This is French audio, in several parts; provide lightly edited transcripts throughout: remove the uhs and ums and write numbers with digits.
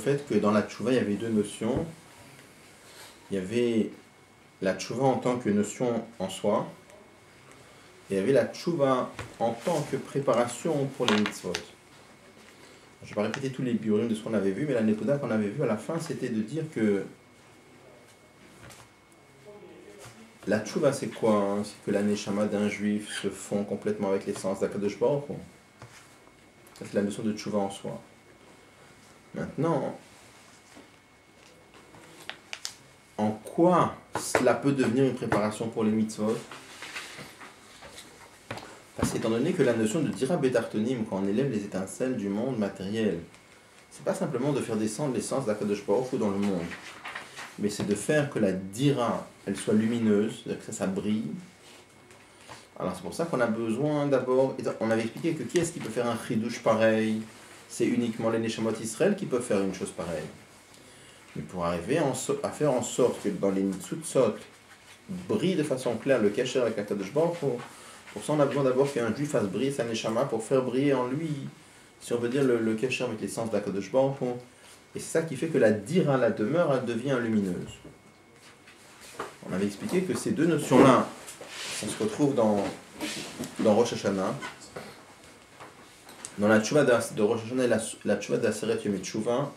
fait que dans la tchouva, il y avait deux notions. Il y avait la tchouva en tant que notion en soi, et il y avait la tchouva en tant que préparation pour les mitzvot. Je ne vais pas répéter tous les biurim de ce qu'on avait vu, mais la nekoda qu'on avait vu à la fin, c'était de dire que la tchouva, c'est quoi, hein? C'est que la neshama d'un juif se fond complètement avec l'essence d'Akadosh Baruch Hu. Ça, c'est la notion de tchouva en soi. Maintenant, en quoi cela peut devenir une préparation pour les mitzvot? Parce qu'étant donné que la notion de dira betartonim, quand on élève les étincelles du monde matériel, c'est pas simplement de faire descendre l'essence d'Akadosh Baruch Hu dans le monde, mais c'est de faire que la dira, elle soit lumineuse, c'est-à-dire que ça brille. Alors c'est pour ça qu'on a besoin d'abord, on avait expliqué que qui est-ce qui peut faire un chidouche pareil? C'est uniquement les Neshamot Israël qui peuvent faire une chose pareille. Mais pour arriver à faire en sorte que dans les Nitzutzot brille de façon claire le Kesher avec Akadosh Baruch Hu, pour ça on a besoin d'abord qu'un juif fasse briller sa Neshama pour faire briller en lui, si on veut dire, le Kesher avec l'essence d'Akadosh Baruch Hu. Et c'est ça qui fait que la dira, la demeure, elle devient lumineuse. On avait expliqué que ces deux notions-là, on se retrouve dans Rosh Hashanah, dans la tchouva de Rosh Hashanah et la tchouva d'Aseret Yom Tchouva.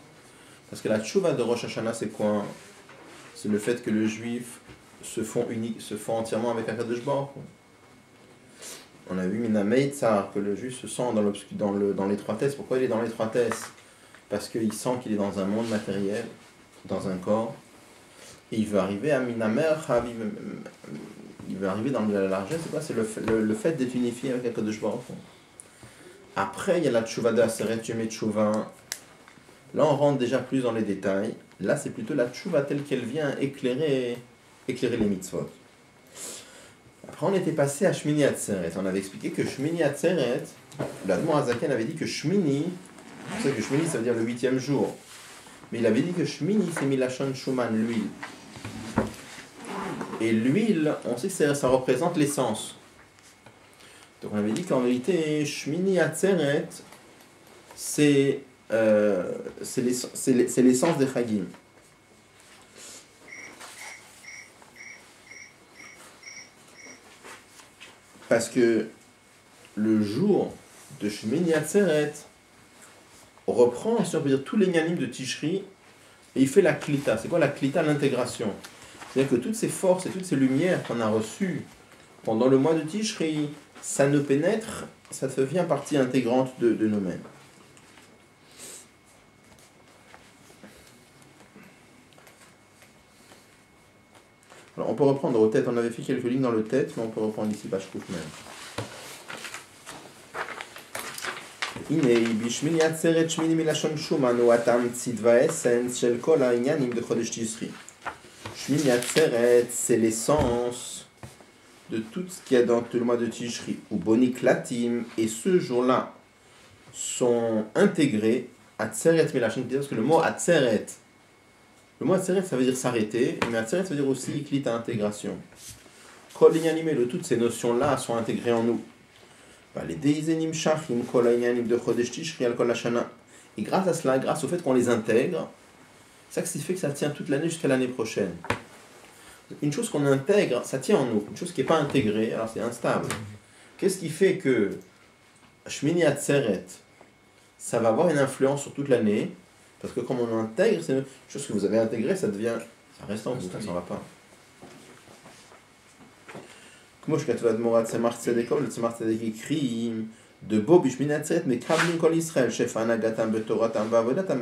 Parce que la tchouva de Rosh Hashanah, c'est quoi? C'est le fait que le juif se fond entièrement avec Akadosh Baruch Hu. On a vu Mina Meitzar, que le juif se sent dans l'étroitesse. Pourquoi il est dans l'étroitesse? Parce qu'il sent qu'il est dans un monde matériel, dans un corps, et il veut arriver à Minamer, il veut arriver dans la largesse. C'est quoi? C'est le fait d'être unifié avec Akadosh Baruch Hu. Après, il y a la tchouva d'Aseret Yom Tchouva. Là, on rentre déjà plus dans les détails. Là, c'est plutôt la tchouva telle qu'elle vient éclairer les mitzvot. Après, on était passé à Shmini Atzeret. On avait expliqué que Shmini Atzeret, l'Admor Azaken avait dit que Shmini, vous savez que Shmini, ça veut dire le 8e jour. Mais il avait dit que Shmini, c'est Milachon Shuman, l'huile. Et l'huile, on sait que ça représente l'essence. Donc on avait dit qu'en vérité, Shmini Atzeret, c'est l'essence des Chagim. Parce que le jour de Shmini Atzeret reprend, si on peut dire, tous les Nyanim de Tishri, et il fait la Klita. C'est quoi la Klita? L'intégration. C'est-à-dire que toutes ces forces et toutes ces lumières qu'on a reçues pendant le mois de Tishri, ça nous pénètre, ça devient partie intégrante de nous-mêmes. Alors on peut reprendre au tête, on avait fait quelques lignes dans le tête, mais on peut reprendre ici, je coupe même. הנה, בשמיני עצרת שמיני מלשון שומן הוא התמצית והאסנס של כל העניינים בחודש תשרי. שמיני עצרת, c'est l'essence de tout ce qu'il y a dans tout le mois de Tishri. Ou bonik latim, et ce jour-là sont intégrés Atzeret Melachon, parce que le mot Atzeret, ça veut dire s'arrêter, mais Atzeret ça veut dire aussi Klita, intégration. Kol inyanim, toutes ces notions-là sont intégrées en nous. Les deizenim shachim kol inyanim de chodesh tishri al kol hashana. Et grâce à cela, grâce au fait qu'on les intègre, ça fait que ça tient toute l'année jusqu'à l'année prochaine. Une chose qu'on intègre, ça tient en nous. Une chose qui n'est pas intégrée, alors c'est instable. Qu'est-ce qui fait que Shmini Atzeret, ça va avoir une influence sur toute l'année? Parce que comme on intègre, c'est une chose que vous avez intégrée, ça reste en vous, ça ne s'en va pas. כמו שכתוב אדמו"ר צמח צדק, לצמח צדק יקרי דבו בשמיני עצרת מקבלים כל ישראל שפע הנהגתם בתורתם בעבודתם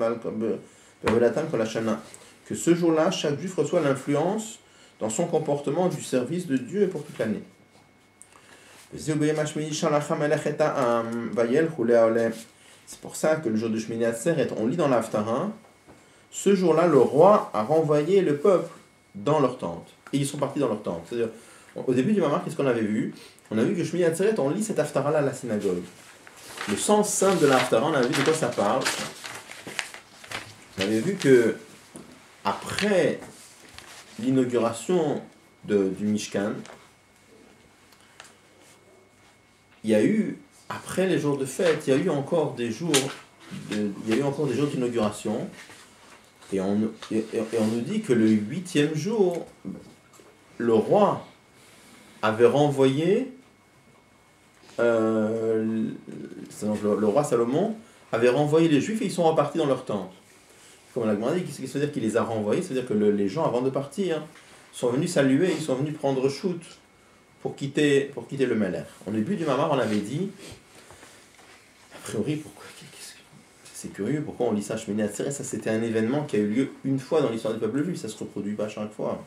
כל השנה. Que ce jour-là, chaque juif reçoit l'influence dans son comportement du service de Dieu pour toute l'année. C'est pour ça que le jour de Shmini Atzeret, on lit dans l'Haftarah, ce jour-là, le roi a renvoyé le peuple dans leur tente. Et ils sont partis dans leur tente. C'est-à-dire, au début du Mamar, qu'est-ce qu'on avait vu? On a vu que Shmini Atzeret, on lit cette Haftarah-là à la synagogue. Le sens simple de la Haftarah, on a vu de quoi ça parle. On avait vu que après l'inauguration du Mishkan, il y a eu, après les jours de fête, il y a eu encore des jours d'inauguration Et on nous dit que le 8e jour, le roi avait renvoyé, le roi Salomon avait renvoyé les Juifs et ils sont repartis dans leur tente. Comme on l'a demandé, qu'est-ce que ça veut dire qu'il les a renvoyés? Ça veut dire que les gens, avant de partir, sont venus saluer, ils sont venus prendre shoot pour quitter le Meler. Au début du Mamar, on avait dit, a priori, pourquoi? C'est curieux, pourquoi on lit ça Shmini Atzeret? Ça, c'était un événement qui a eu lieu une fois dans l'histoire du peuple juif, ça se reproduit pas chaque fois.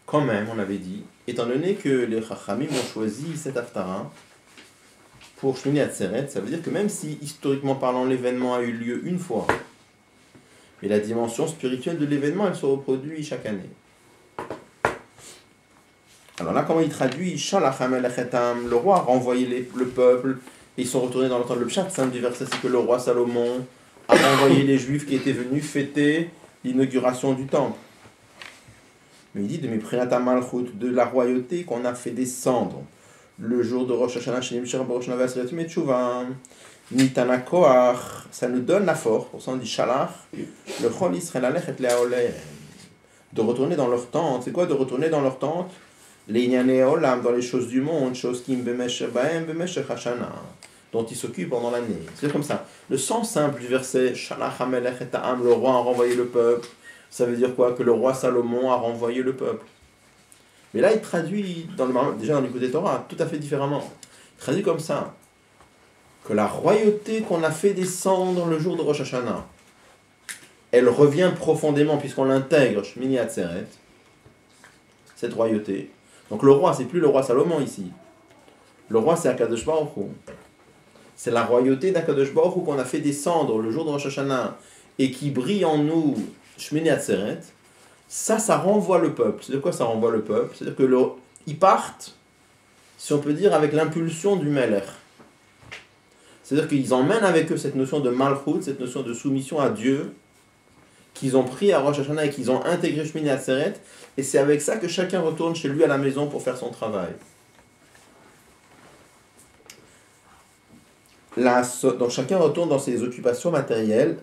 Quand même, on avait dit, étant donné que les Chachamim ont choisi cet Haftara pour Shmini Atzeret, ça veut dire que même si, historiquement parlant, l'événement a eu lieu une fois, mais la dimension spirituelle de l'événement, elle se reproduit chaque année. Alors là, comment il traduit Shalach hamelech et am, le roi a renvoyé le peuple, et ils sont retournés dans le temps. Le pshat simple du verset, c'est que le roi Salomon a renvoyé les Juifs qui étaient venus fêter l'inauguration du temple. Mais il dit de Miprinat Malchut, de la royauté qu'on a fait descendre le jour de Rosh Hashanah, Shenim Shir Baruch Nava Esret Metshuva, Nitana Koach, ça nous donne la force, pour ça on dit Shalach, le Chol Israël Alechet Leaoleh, de retourner dans leur tente. C'est quoi de retourner dans leur tente? Les Inyane Olam, dans les choses du monde, choses qui dont ils s'occupent pendant l'année. C'est comme ça. Le sens simple du verset, Shalach hamelech et ha'am, le roi a renvoyé le peuple, ça veut dire quoi? Que le roi Salomon a renvoyé le peuple. Mais là, il traduit, déjà dans l'écoute des Torah, tout à fait différemment. Il traduit comme ça, que la royauté qu'on a fait descendre le jour de Rosh Hashanah, elle revient profondément, puisqu'on l'intègre, Shmini Atzeret, cette royauté. Donc le roi, c'est plus le roi Salomon ici. Le roi, c'est Akadosh Baruch Hu. C'est la royauté d'Akadosh Baruch Hu qu'on a fait descendre le jour de Rosh Hashanah et qui brille en nous, Shmini Atzeret. Ça renvoie le peuple. C'est de quoi ça renvoie le peuple? C'est-à-dire qu'ils partent, si on peut dire, avec l'impulsion du Melech. C'est-à-dire qu'ils emmènent avec eux cette notion de Malchut, cette notion de soumission à Dieu, qu'ils ont pris à Rosh Hashanah et qu'ils ont intégré Shmini Atzeret. Et c'est avec ça que chacun retourne chez lui à la maison pour faire son travail. Donc chacun retourne dans ses occupations matérielles.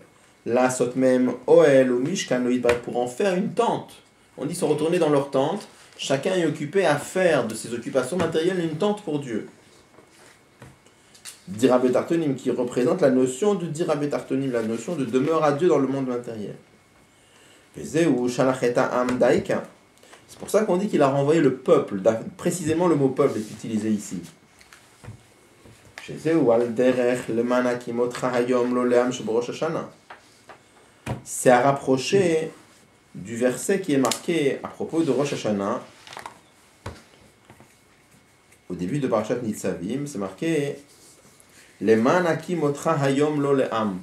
La sot même Oel ou Mishkan pour en faire une tente. On dit qu'ils sont retournés dans leur tente. Chacun est occupé à faire de ses occupations matérielles une tente pour Dieu. Dira Betartonim qui représente la notion de Dira Betartonim, la notion de demeure à Dieu dans le monde matériel. C'est pour ça qu'on dit qu'il a renvoyé le peuple. Précisément le mot peuple est utilisé ici. C'est à rapprocher du verset qui est marqué à propos de Rosh Hashanah. Au début de Parashat Nitzavim, c'est marqué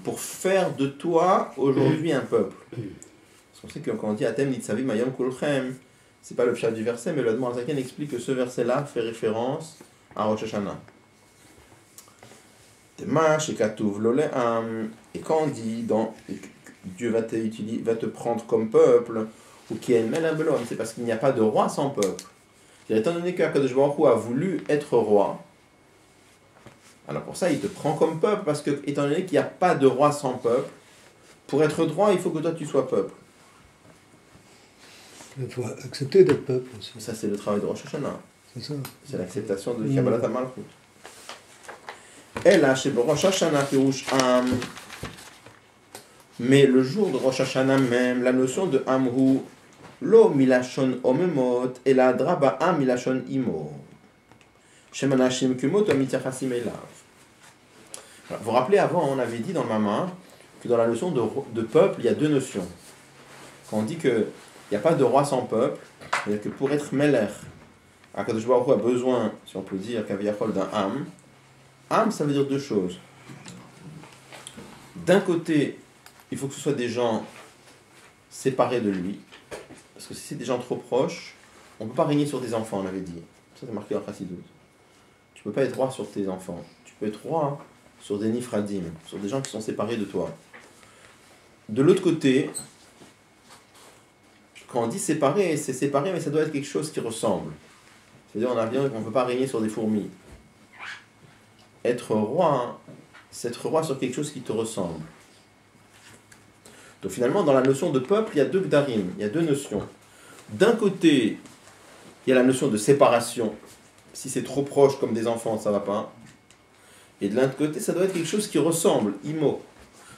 pour faire de toi aujourd'hui un peuple. Parce qu'on sait que quand on dit Atem Nitzavim Hayom Kulchem, c'est pas le pshat du verset, mais le Admor Zaken explique que ce verset-là fait référence à Rosh Hashanah. Et quand on dit Dieu va te prendre comme peuple, ou c'est parce qu'il n'y a pas de roi sans peuple. Étant donné qu'Akadosh Baruch Hu a voulu être roi, alors pour ça il te prend comme peuple, parce que étant donné qu'il n'y a pas de roi sans peuple, pour être droit il faut que toi tu sois peuple. Il faut accepter d'être peuple aussi. Ça c'est le travail de Rosh Hashanah. C'est ça. C'est l'acceptation de Kabbalat HaMalchut. Et là, chez Rosh Hashanah, mais le jour de Rosh Hashanah même, la notion de Amhu, lo milashon omemot, et la draba am milashon imo. Shemanashim kumot amitiachasim elav. Vous vous rappelez avant, on avait dit dans le Mama que dans la notion de peuple, il y a deux notions. Quand on dit qu'il n'y a pas de roi sans peuple, c'est-à-dire que pour être Meler, Akadosh Baruch Hu a besoin, si on peut dire, Kaviyachol d'un Am. Am, ça veut dire deux choses. D'un côté, il faut que ce soit des gens séparés de lui, parce que si c'est des gens trop proches, on ne peut pas régner sur tes enfants, on avait dit. Ça, c'est marqué en Chassidut. Tu ne peux pas être roi sur tes enfants. Tu peux être roi sur des nifradim, sur des gens qui sont séparés de toi. De l'autre côté, quand on dit séparé, c'est séparé, mais ça doit être quelque chose qui ressemble. C'est-à-dire, on a bien qu'on ne peut pas régner sur des fourmis. Être roi, c'est être roi sur quelque chose qui te ressemble. Donc finalement, dans la notion de peuple, il y a deux gdarim, il y a deux notions. D'un côté, il y a la notion de séparation. Si c'est trop proche comme des enfants, ça ne va pas. Et de l'autre côté, ça doit être quelque chose qui ressemble, imo.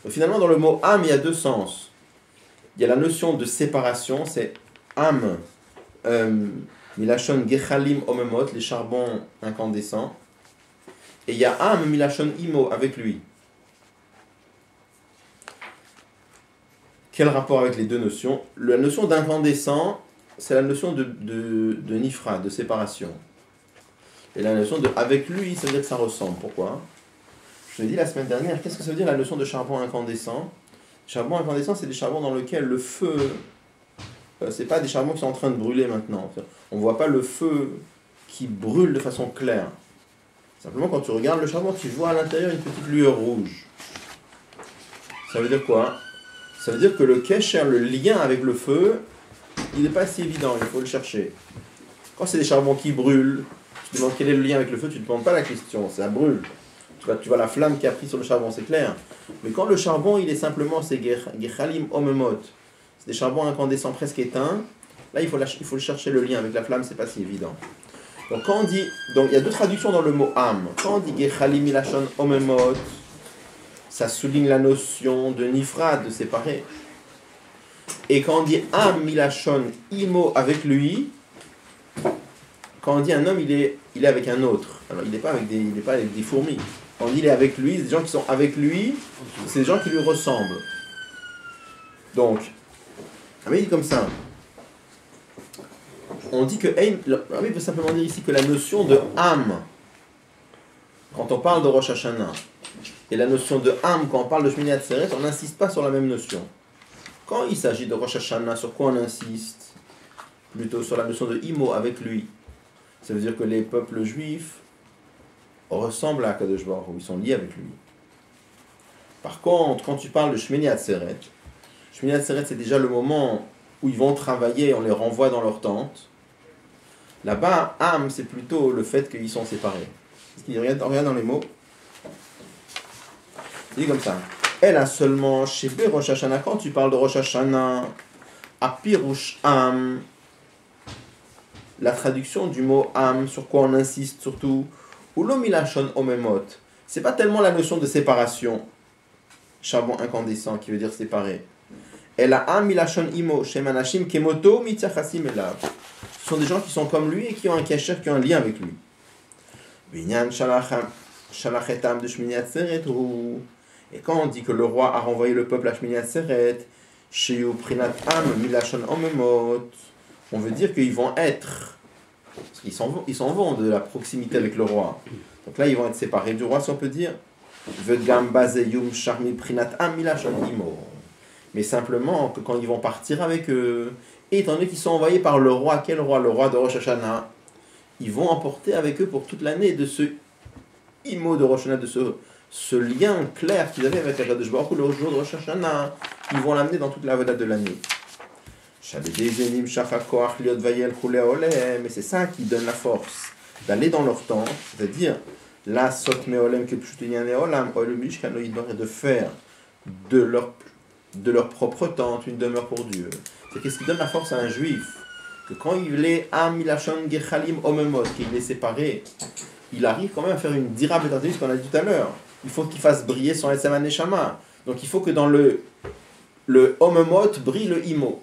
Donc finalement, dans le mot âme, il y a deux sens. Il y a la notion de séparation, c'est âme, milachon gechalim omemot, les charbons incandescents. Et il y a âme, milachon imo, avec lui. Quel rapport avec les deux notions? La notion d'incandescent, c'est la notion de nifra, de séparation. Et la notion de avec lui, ça veut dire que ça ressemble. Pourquoi? Je l'ai dit la semaine dernière, qu'est-ce que ça veut dire la notion de charbon incandescent? Charbon incandescent, c'est des charbons dans lesquels le feu, c'est pas des charbons qui sont en train de brûler maintenant. On ne voit pas le feu qui brûle de façon claire. Simplement, quand tu regardes le charbon, tu vois à l'intérieur une petite lueur rouge. Ça veut dire quoi? Ça veut dire que le kesher, le lien avec le feu, il n'est pas si évident, il faut le chercher. Quand c'est des charbons qui brûlent, tu te demandes quel est le lien avec le feu, tu ne te demandes pas la question, ça brûle. Tu vois la flamme qui a pris sur le charbon, c'est clair. Mais quand le charbon, il est simplement, c'est gechalim omemot, c'est des charbons incandescents presque éteints, là il faut le chercher le lien avec la flamme, c'est pas si évident. Donc quand on dit, donc il y a deux traductions dans le mot âme. Quand on dit gechalim milachon omemot, ça souligne la notion de nifra, de séparer. Et quand on dit âme milachon imo, avec lui, quand on dit un homme, il est avec un autre. Alors il n'est pas avec des fourmis. Quand on dit il est avec lui, des gens qui sont avec lui, c'est des gens qui lui ressemblent. Donc, il dit comme ça. On dit que il veut simplement dire ici que la notion de âme, quand on parle de Rosh Hashanah, et la notion de âme, quand on parle de Shmini Atzeret, on n'insiste pas sur la même notion. Quand il s'agit de Rosh Hashanah, sur quoi on insiste? Plutôt sur la notion de imo, avec lui. Ça veut dire que les peuples juifs ressemblent à Kadosh Baruch Hu, ils sont liés avec lui. Par contre, quand tu parles de Shmini Atzeret, c'est déjà le moment où ils vont travailler, on les renvoie dans leur tente. Là-bas, âme, c'est plutôt le fait qu'ils sont séparés. Regarde dans les mots. Il dit comme ça. Elle a seulement chez Rosh Hashanah, quand tu parles de Rosh Hashanah, Apirush Am, la traduction du mot Am, sur quoi on insiste surtout, ou l'omilachon omemot, c'est pas tellement la notion de séparation, charbon incandescent qui veut dire séparé. Elle a Am milachon imo, shemanashim kemoto mitzachasim elav. Ce sont des gens qui sont comme lui et qui ont un kesher, qui ont un lien avec lui. Binyan shalachetam de Shmini Atzeret ou. Et quand on dit que le roi a renvoyé le peuple à Shmini Atzeret, Sheyu Prinat Am Milachon Omemot, on veut dire qu'ils vont être, ils s'en vont de la proximité avec le roi. Donc là, ils vont être séparés du roi, si on peut dire. Vedgam Bazeyum Charmi Prinat Am Milachon Imo. Mais simplement que quand ils vont partir avec eux, et étant donné qu'ils sont envoyés par le roi, quel roi? Le roi de Rosh Hashanah, ils vont emporter avec eux pour toute l'année de ce Imo de Rosh Hashanah, de ce lien clair qu'ils avaient avec Akadosh Baruch Hu le jour de Rosh Hashanah, ils vont l'amener dans toute la voda de l'année. Mais c'est ça qui donne la force d'aller dans leur temps, c'est-à-dire la sot meolem que pshutinianeolam de faire de leur propre tente une demeure pour Dieu. C'est qu'est-ce qui donne la force à un juif, que quand il est amilachon gechalim omemot, qu'il est séparé, il arrive quand même à faire une dirable tentative, ce qu'on a dit tout à l'heure. Il faut qu'il fasse briller son Etzem Neshama. Donc il faut que dans le Omemot brille le Imo.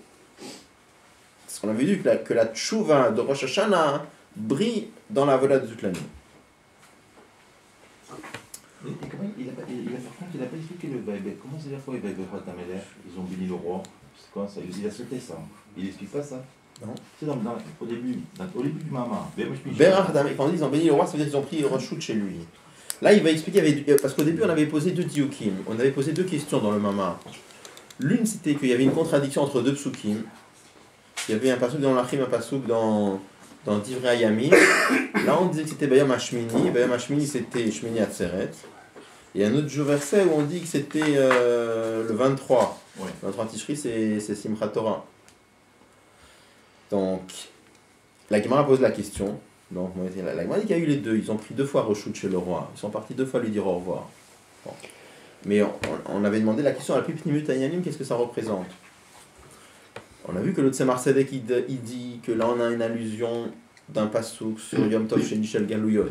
Parce qu'on avait vu que la Tchouva de Rosh Hashanah brille dans la voda de toute l'année. Il n'a pas expliqué le Vaïbek. Comment c'est la fois ils ont béni le roi? C'est quoi ça? Il a sauté ça. Il n'explique pas ça? Non. C'est au début du Mama. Quand ils ont béni le roi, ça veut dire qu'ils ont pris Roshut chez lui. Là, il va expliquer, parce qu'au début, on avait posé deux diukim, on avait posé deux questions dans le Mama. L'une, c'était qu'il y avait une contradiction entre deux psukim. Il y avait un pasuk dans l'Achim, un pasuk dans Divrei Hayamim. Là, on disait que c'était Bayam Hashmini. Bayam Hashmini, c'était Shmini Atzeret. Il y a un autre verset où on dit que c'était le 23. Ouais. Le 23 Tishri, c'est Simchat Torah. Donc, la Gemara pose la question. Donc, la Gemara dit qu'il y a eu les deux. Ils ont pris deux fois Roshut chez le roi. Ils sont partis deux fois lui dire au revoir. Bon. Mais on avait demandé la question à la Pipnimut Ayanim, qu'est-ce que ça représente? On a vu que le Tzemar Tzedek, il dit que là on a une allusion d'un passouk sur Yom Tov Sheni Shel Galouyot.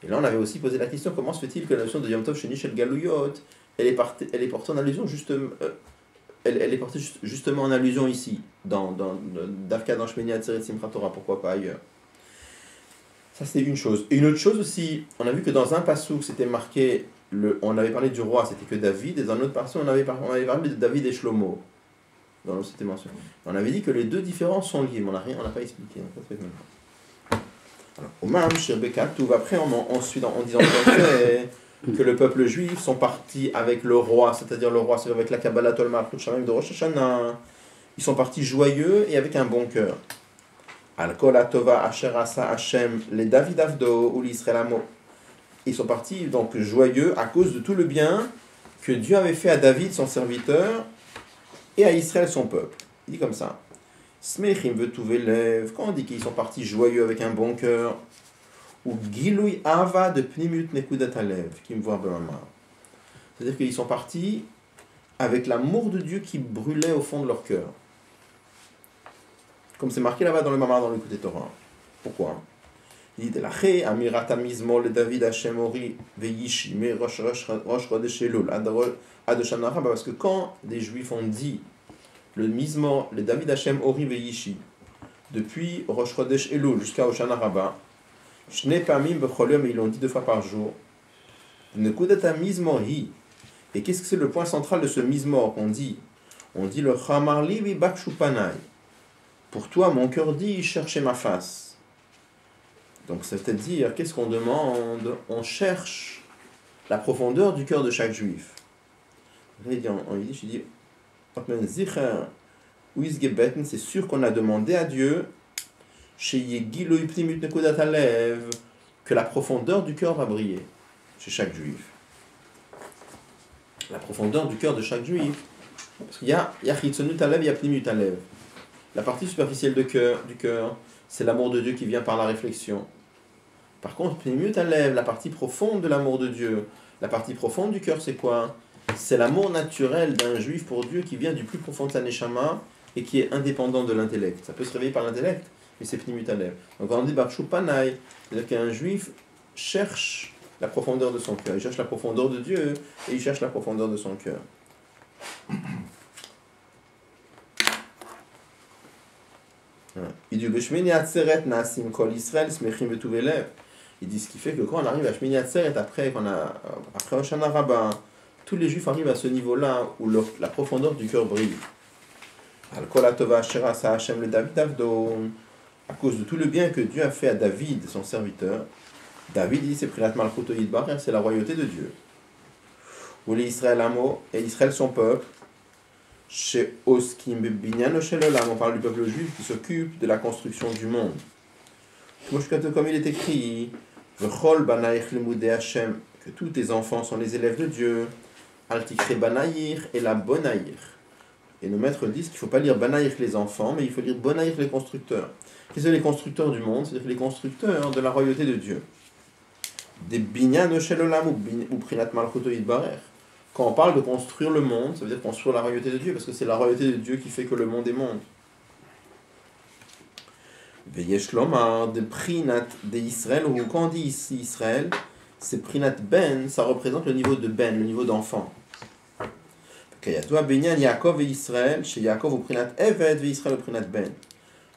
Et là on avait aussi posé la question, comment se fait-il que la notion de Yom Tov Sheni Shel Galouyot, elle est portée en allusion elle est portée justement en allusion ici, dans Davka dans Shmini Atzeret Simchat Torah, pourquoi pas ailleurs? Ça c'était une chose. Et une autre chose aussi, on a vu que dans un passouk c'était marqué, on avait parlé du roi, c'était que David, et dans un autre passouk on avait parlé de David et Shlomo. Dans l'autre c'était mentionné. On avait dit que les deux différences sont liées, mais on n'a pas expliqué. Au Mam, Shirbekatouv, après ensuite en disant que le peuple juif sont partis avec le roi, c'est-à-dire le roi, c'est avec la Kabbalah Tolma de Rosh Hashanah. Ils sont partis joyeux et avec un bon cœur. Al-Kol Atova Asher Asa Hashem les David Avdo ou l'Israël Amo. Ils sont partis donc joyeux à cause de tout le bien que Dieu avait fait à David, son serviteur, et à Israël, son peuple. Il dit comme ça. Smechim Vetuvelev, quand on dit qu'ils sont partis joyeux avec un bon cœur, ou Gilui Ava de Pnimut Nekudat Alev, qui me voit Bemamar. C'est-à-dire qu'ils sont partis avec l'amour de Dieu qui brûlait au fond de leur cœur. Comme c'est marqué là-bas dans le Mamar, dans le Écoute Torah. Pourquoi? Il dit Laché, Amirata Mizmor, le David Hashem Ori, Veyishi, Me Rosh Chodesh Elul, Adoshana Rabba, parce que quand des Juifs ont dit le Mizmor, le David Hashem Ori Veyishi, depuis Rosh Chodesh Elul jusqu'à Oshana Rabba, Shne Pamim Becholium, ils l'ont dit 2 fois par jour. Nekudata Mizmor Hi. Et qu'est-ce que c'est le point central de ce Mizmor qu'on dit? On dit le Chamarli Vi Bakshupanai. Pour toi, mon cœur dit, cherchez ma face. Donc, c'est-à-dire, qu'est-ce qu'on demande? On cherche la profondeur du cœur de chaque juif. Il dit en yiddish, il dit, c'est sûr qu'on a demandé à Dieu que la profondeur du cœur va briller chez chaque juif. La profondeur du cœur de chaque juif. Parce qu'il y a chitzonut alev, il y a pnimut alev. La partie superficielle du cœur, c'est l'amour de Dieu qui vient par la réflexion. Par contre, pnimut alev, la partie profonde de l'amour de Dieu, la partie profonde du cœur, c'est quoi? C'est l'amour naturel d'un juif pour Dieu qui vient du plus profond de sa neshama et qui est indépendant de l'intellect. Ça peut se réveiller par l'intellect, mais c'est pnimut alev. Donc quand on dit barshu panai, c'est-à-dire qu'un juif cherche la profondeur de son cœur. Il cherche la profondeur de Dieu et il cherche la profondeur de son cœur. Il dit ce qui fait que quand on arrive à Shmini Atzeret, après Hoshana Rabbah, tous les juifs arrivent à ce niveau-là où la profondeur du cœur brille. Al-Kol Atova Asher Asa Hashem le David Avdo, à cause de tout le bien que Dieu a fait à David, son serviteur. David dit c'est Prinat Malchuto Yitbarer, c'est la royauté de Dieu. Ou les Israël Amo, et Israël son peuple. Chez Oskim Binyan Shelolam, on parle du peuple juif qui s'occupe de la construction du monde. Comme il est écrit, V'chol Banaïch Lemudei Hashem, que tous tes enfants sont les élèves de Dieu. Altikre Banaïr et la Bonaïr. Et nos maîtres disent qu'il ne faut pas lire Banaïr les enfants, mais il faut lire Bonaïr les constructeurs. Qu'est-ce que les constructeurs du monde? C'est-à-dire les constructeurs de la royauté de Dieu. Des Binyan Shelolam ou Prinat Malchuto Yitbarer. Quand on parle de construire le monde, ça veut dire construire la royauté de Dieu, parce que c'est la royauté de Dieu qui fait que le monde est monde. Veyesh lomar de Prinat de Israël, ou quand on dit ici Israël, c'est Prinat Ben, ça représente le niveau de Ben, le niveau d'enfant. Kayatoa Benyan Yaakov et Israël, chez Yaakov au Prinat Eved, et Israël au Prinat Ben.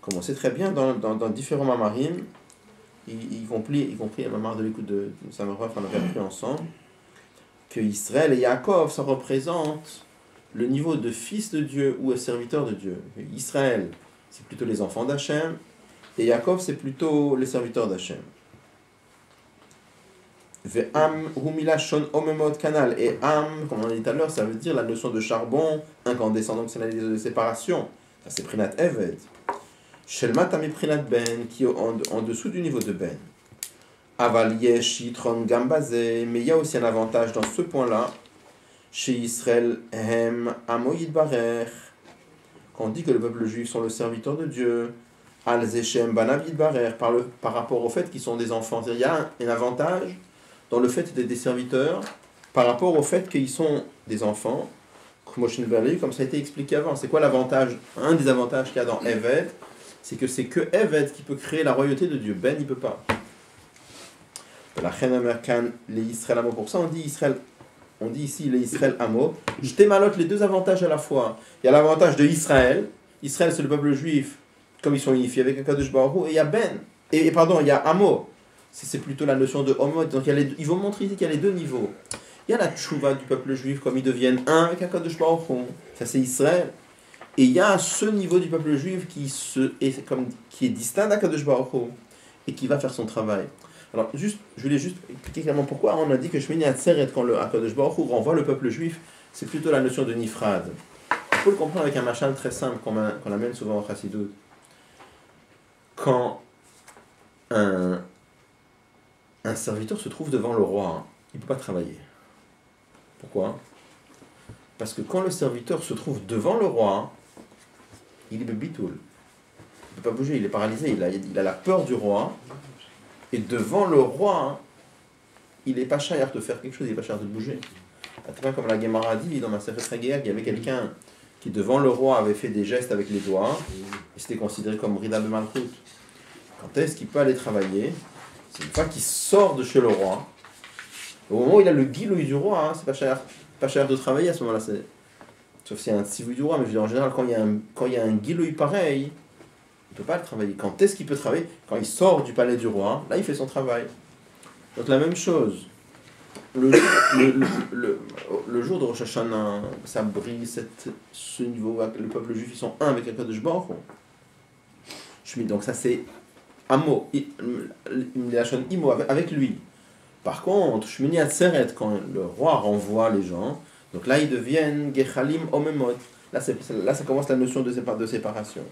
Comme on sait très bien dans différents mamarim, y compris le mamar de l'écoute de Samarov, on avait appris ensemble, que Israël et Yaakov, ça représente le niveau de fils de Dieu ou serviteur de Dieu. Israël, c'est plutôt les enfants d'Hachem, et Yaakov, c'est plutôt les serviteurs d'Hachem. Ve'am humila shon omemot kanal. Et am, comme on a dit tout à l'heure, ça veut dire la notion de charbon incandescent, donc c'est la de séparation. Ça c'est Prinat Eved. Shelmat ami Prinat Ben, qui est en dessous du niveau de Ben. Aval yesh yitron gambazé, mais il y a aussi un avantage dans ce point-là. Chez Israël, hem amoyid barer. Quand on dit que le peuple juif sont le serviteur de Dieu, al zechem banavid barer, par rapport au fait qu'ils sont des enfants. C'est-à-dire, il y a un avantage dans le fait d'être des serviteurs par rapport au fait qu'ils sont des enfants, comme ça a été expliqué avant. C'est quoi l'avantage? Un des avantages qu'il y a dans Eved, c'est que Eved qui peut créer la royauté de Dieu. Ben, il ne peut pas. La reine américaine, les Israël Amo, pour ça on dit Israël, on dit ici les Israël Amo. Je t'émalote les deux avantages à la fois. Il y a l'avantage de Israël. Israël, c'est le peuple juif, comme ils sont unifiés avec un Kadosh Baruch Hu, et il y a Ben. Et pardon, il y a Amo. C'est plutôt la notion de Homot. Donc ils vont montrer ici qu'il y a les deux niveaux. Il y a la tchouva du peuple juif, comme ils deviennent un avec un Kadosh Baruch Hu. Ça, c'est Israël. Et il y a ce niveau du peuple juif qui est distinct d'Akadosh Baruch Hu et qui va faire son travail. Alors, je voulais juste expliquer clairement pourquoi on a dit que Shmini Atzeret, quand le Akadosh Baruch Hu renvoie le peuple juif, c'est plutôt la notion de Nifrad. Il faut le comprendre avec un machal très simple qu'on amène souvent au Chassidut. Quand un serviteur se trouve devant le roi, il ne peut pas travailler. Pourquoi? Parce que quand le serviteur se trouve devant le roi, il est bitoul. Il ne peut pas bouger, il est paralysé, il a la peur du roi. Et devant le roi, il n'est pas cher de faire quelque chose, il n'est pas cher de bouger. Comme la Gemara dit dans ma Sefet Hagéa, il y avait quelqu'un qui devant le roi avait fait des gestes avec les doigts, et c'était considéré comme Rida de Malchut. Quand est-ce qu'il peut aller travailler? C'est une fois qu'il sort de chez le roi. Au moment où il a le guilouille du roi, c'est pas cher de travailler à ce moment-là. Sauf s'il y a un tzivouï du roi, mais je veux dire, en général, quand il y a un guilouille pareil, il ne peut pas le travailler. Quand est-ce qu'il peut travailler? Quand il sort du palais du roi, là il fait son travail. Donc la même chose. Le jour de Rosh Hashanah, ça brise ce niveau. Le peuple juif, ils sont un avec Akadosh Baruch Hu. Donc ça c'est Amo, Imo avec lui. Par contre, Shmini Atzeret, quand le roi renvoie les gens, donc là ils deviennent Gechalim Omemot. Là ça commence la notion de séparation.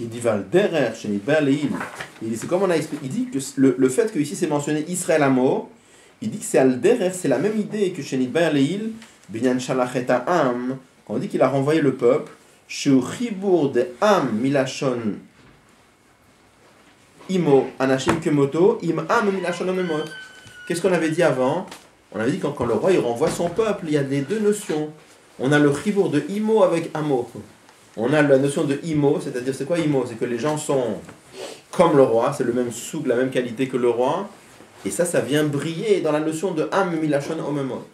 Il dit Valderer, chez Baleil. Il dit c'est comme on a expliqué. Il dit que le fait que ici c'est mentionné Israël Amo, il dit que c'est Alderer, c'est la même idée que chez Baleil, Binyan Shalachet Am, quand on dit qu'il a renvoyé le peuple, chez Chibour de Am Milachon Imo Anashim Kemoto, Im Am Milachon Omemot. Qu'est-ce qu'on avait dit avant? On avait dit quand le roi il renvoie son peuple, il y a les deux notions. On a le Chibour de Imo avec Amo. On a la notion de Imo, c'est-à-dire c'est quoi Imo? C'est que les gens sont comme le roi, c'est le même souk, la même qualité que le roi, et ça vient briller dans la notion de Am Milachon Omemot.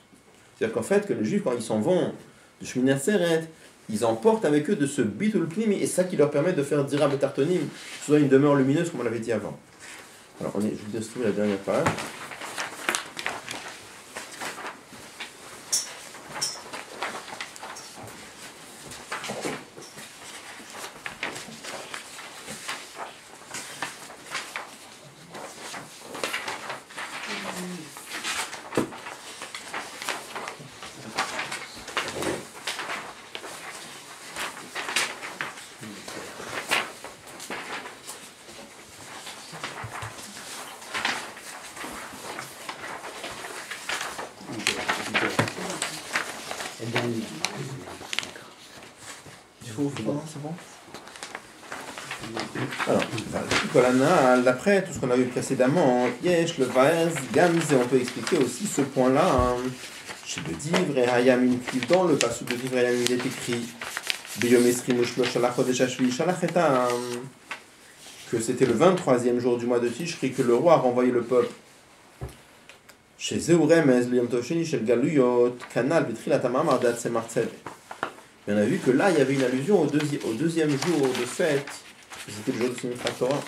C'est-à-dire qu'en fait, que les juifs, quand ils s'en vont de Shmini Atzeret, ils emportent avec eux de ce bitul pnimi, et ça qui leur permet de faire dira betartonim, soit une demeure lumineuse, comme on l'avait dit avant. Alors, je vous distribue la dernière page. Alors, d'après tout ce qu'on a vu précédemment, Yesh, le Vaez, Gamze, on peut expliquer aussi ce point-là. Chez le Divre et Hayam, dans le passage de Divre et Hayam, il est écrit que c'était le 23e jour du mois de Tishri que le roi a renvoyé le peuple. Chez Zeuremez, le Yom Tov Sheni, chez le Galuyot, Kanal, Vitrilat Amamar, Dat Semartzel. Et on a vu que là, il y avait une allusion au deuxième jour de fête. C'était le jour de Simchat Torah.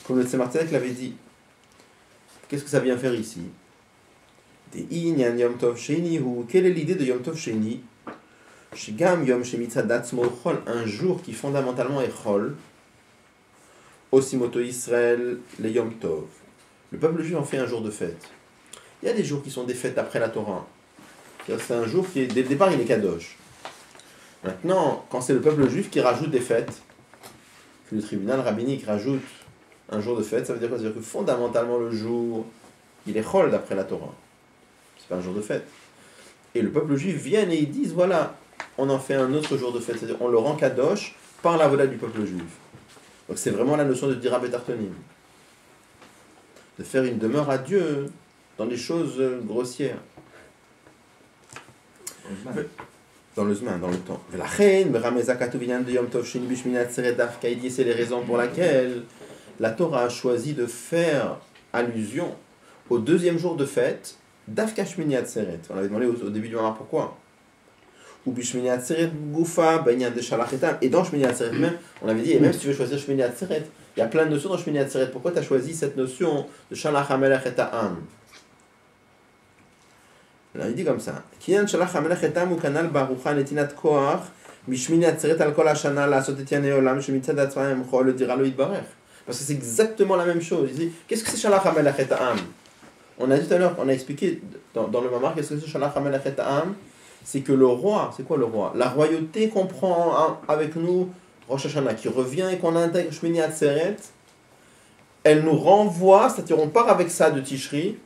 Comme le Tzemar Tzedek l'avait dit. Qu'est-ce que ça vient faire ici? Des Inyan Yom Tov Sheni, ou quelle est l'idée de Yom Tov Sheni? Shigam Yom Shemitzadat Chol, un jour qui fondamentalement est Chol. Osimoto Israël, le Yom Tov. Le peuple juif en fait un jour de fête. Il y a des jours qui sont des fêtes après la Torah. C'est un jour qui, dès le départ, il est Kadosh. Maintenant, quand c'est le peuple juif qui rajoute des fêtes, que le tribunal rabbinique rajoute un jour de fête, ça veut dire quoi? Ça veut dire que fondamentalement le jour, il est chol d'après la Torah. C'est pas un jour de fête. Et le peuple juif vient et ils disent, voilà, on en fait un autre jour de fête, c'est-à-dire on le rend kadosh par la voda du peuple juif. Donc c'est vraiment la notion de dira betartonim. De faire une demeure à Dieu dans les choses grossières. Dans le zman, dans le temps. C'est les raisons pour lesquelles la Torah a choisi de faire allusion au deuxième jour de fête d'Afka Shmini Atzeret. On avait demandé au début du Mamar pourquoi. Ou Bishmini Atzeret Goufa, Banyan de Shalachetam. Et dans Shmini Atzeret même, on avait dit, et même si tu veux choisir Shmini Atzeret, il y a plein de notions dans Shmini Atzeret. Pourquoi tu as choisi cette notion de Shalach HaMelech et Ha'am? Alors il dit comme ça. Kiyan Shalach HaMelech et Ha'am ou Kanal Barucha Netinat Koach Bishmini Atzeret al Kol HaShana La Sotetiane Olam Shemitzad Atzvahem Chol Dira Lo Yitbarech. Parce que c'est exactement la même chose. Il dit, qu'est-ce que c'est Shalach HaMelech et Ha'am? On a dit tout à l'heure, on a expliqué dans le Mamar, qu'est-ce que c'est Shalach HaMelech et Ha'am? C'est que le roi, c'est quoi le roi? La royauté qu'on prend avec nous, Rosh Hashanah, qui revient et qu'on intègre Shmini Atzeret, elle nous renvoie, c'est-à-dire on part avec ça de Tishri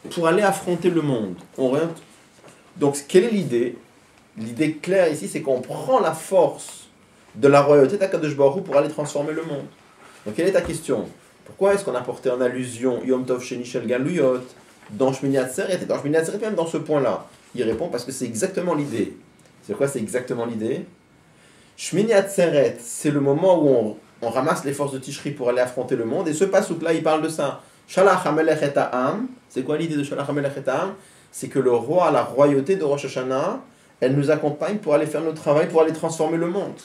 pour aller affronter le monde. Donc quelle est l'idée? L'idée claire ici, c'est qu'on prend la force de la royauté d'Akadosh Baruch Hu pour aller transformer le monde. Donc quelle est ta question? Pourquoi est-ce qu'on a porté en allusion Yom Tov Sheni Shel Galuyot dans Shmini Atzeret et dans Shmini Atzeret même dans ce point-là? Il répond parce que c'est exactement l'idée. C'est quoi? C'est exactement l'idée. Shmini Atzeret, c'est le moment où on ramasse les forces de Tishri pour aller affronter le monde. Et ce passouk-là, il parle de ça. Shalach HaMelech et Ha'am. C'est quoi l'idée de Shalach HaMelech et Ha'am? C'est que le roi, la royauté de Rosh Hashanah, elle nous accompagne pour aller faire notre travail, pour aller transformer le monde.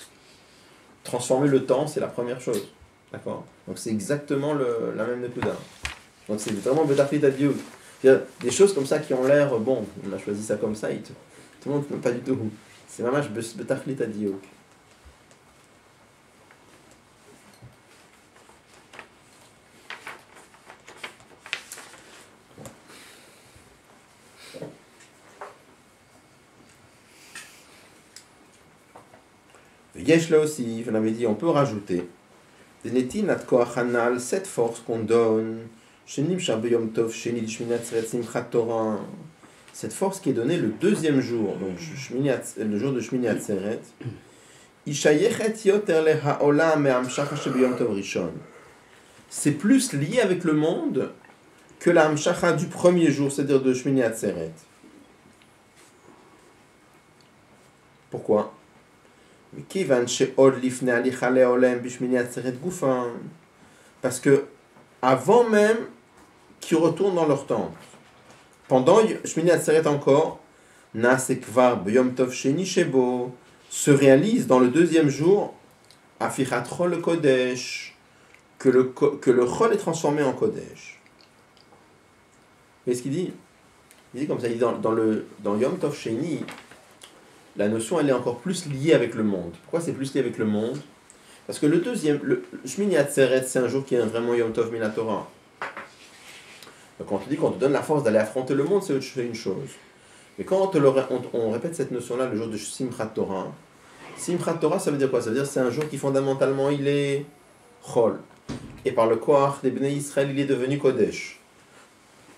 Transformer le temps, c'est la première chose. D'accord? Donc c'est exactement la même Nekuda. Donc c'est vraiment Betachlit Adiouk. Des choses comme ça qui ont l'air, bon, on a choisi ça comme ça, tout le monde ne peut pas du tout. C'est vraiment Betachlit Adiouk. Yesh là aussi, on avait dit, on peut rajouter. Cette force qu'on donne, cette force qui est donnée le deuxième jour, donc le jour de Shmini Atzeret, c'est plus lié avec le monde que la Hamshacha du premier jour, c'est-à-dire de Shmini Atzeret. Pourquoi? Parce que avant même qu'ils retournent dans leur tente, pendant Shmini Atzeret encore, se réalise dans le deuxième jour Afichatro le Kodesh, que le Chol est transformé en Kodesh. Qu'est-ce qu'il dit? Il dit comme ça, il dit dans Yom Tov Sheni, la notion elle est encore plus liée avec le monde. Pourquoi c'est plus lié avec le monde? Parce que le Shmini Atzeret, c'est un jour qui est vraiment Yom Tov Min Torah. Donc quand on te dit qu'on te donne la force d'aller affronter le monde, c'est une chose. Mais quand on répète cette notion-là, le jour de Simchat Torah, Simchat Torah, ça veut dire quoi? Ça veut dire que c'est un jour qui fondamentalement il est Chol. Et par le Koach des Bnei Israël, il est devenu Kodesh.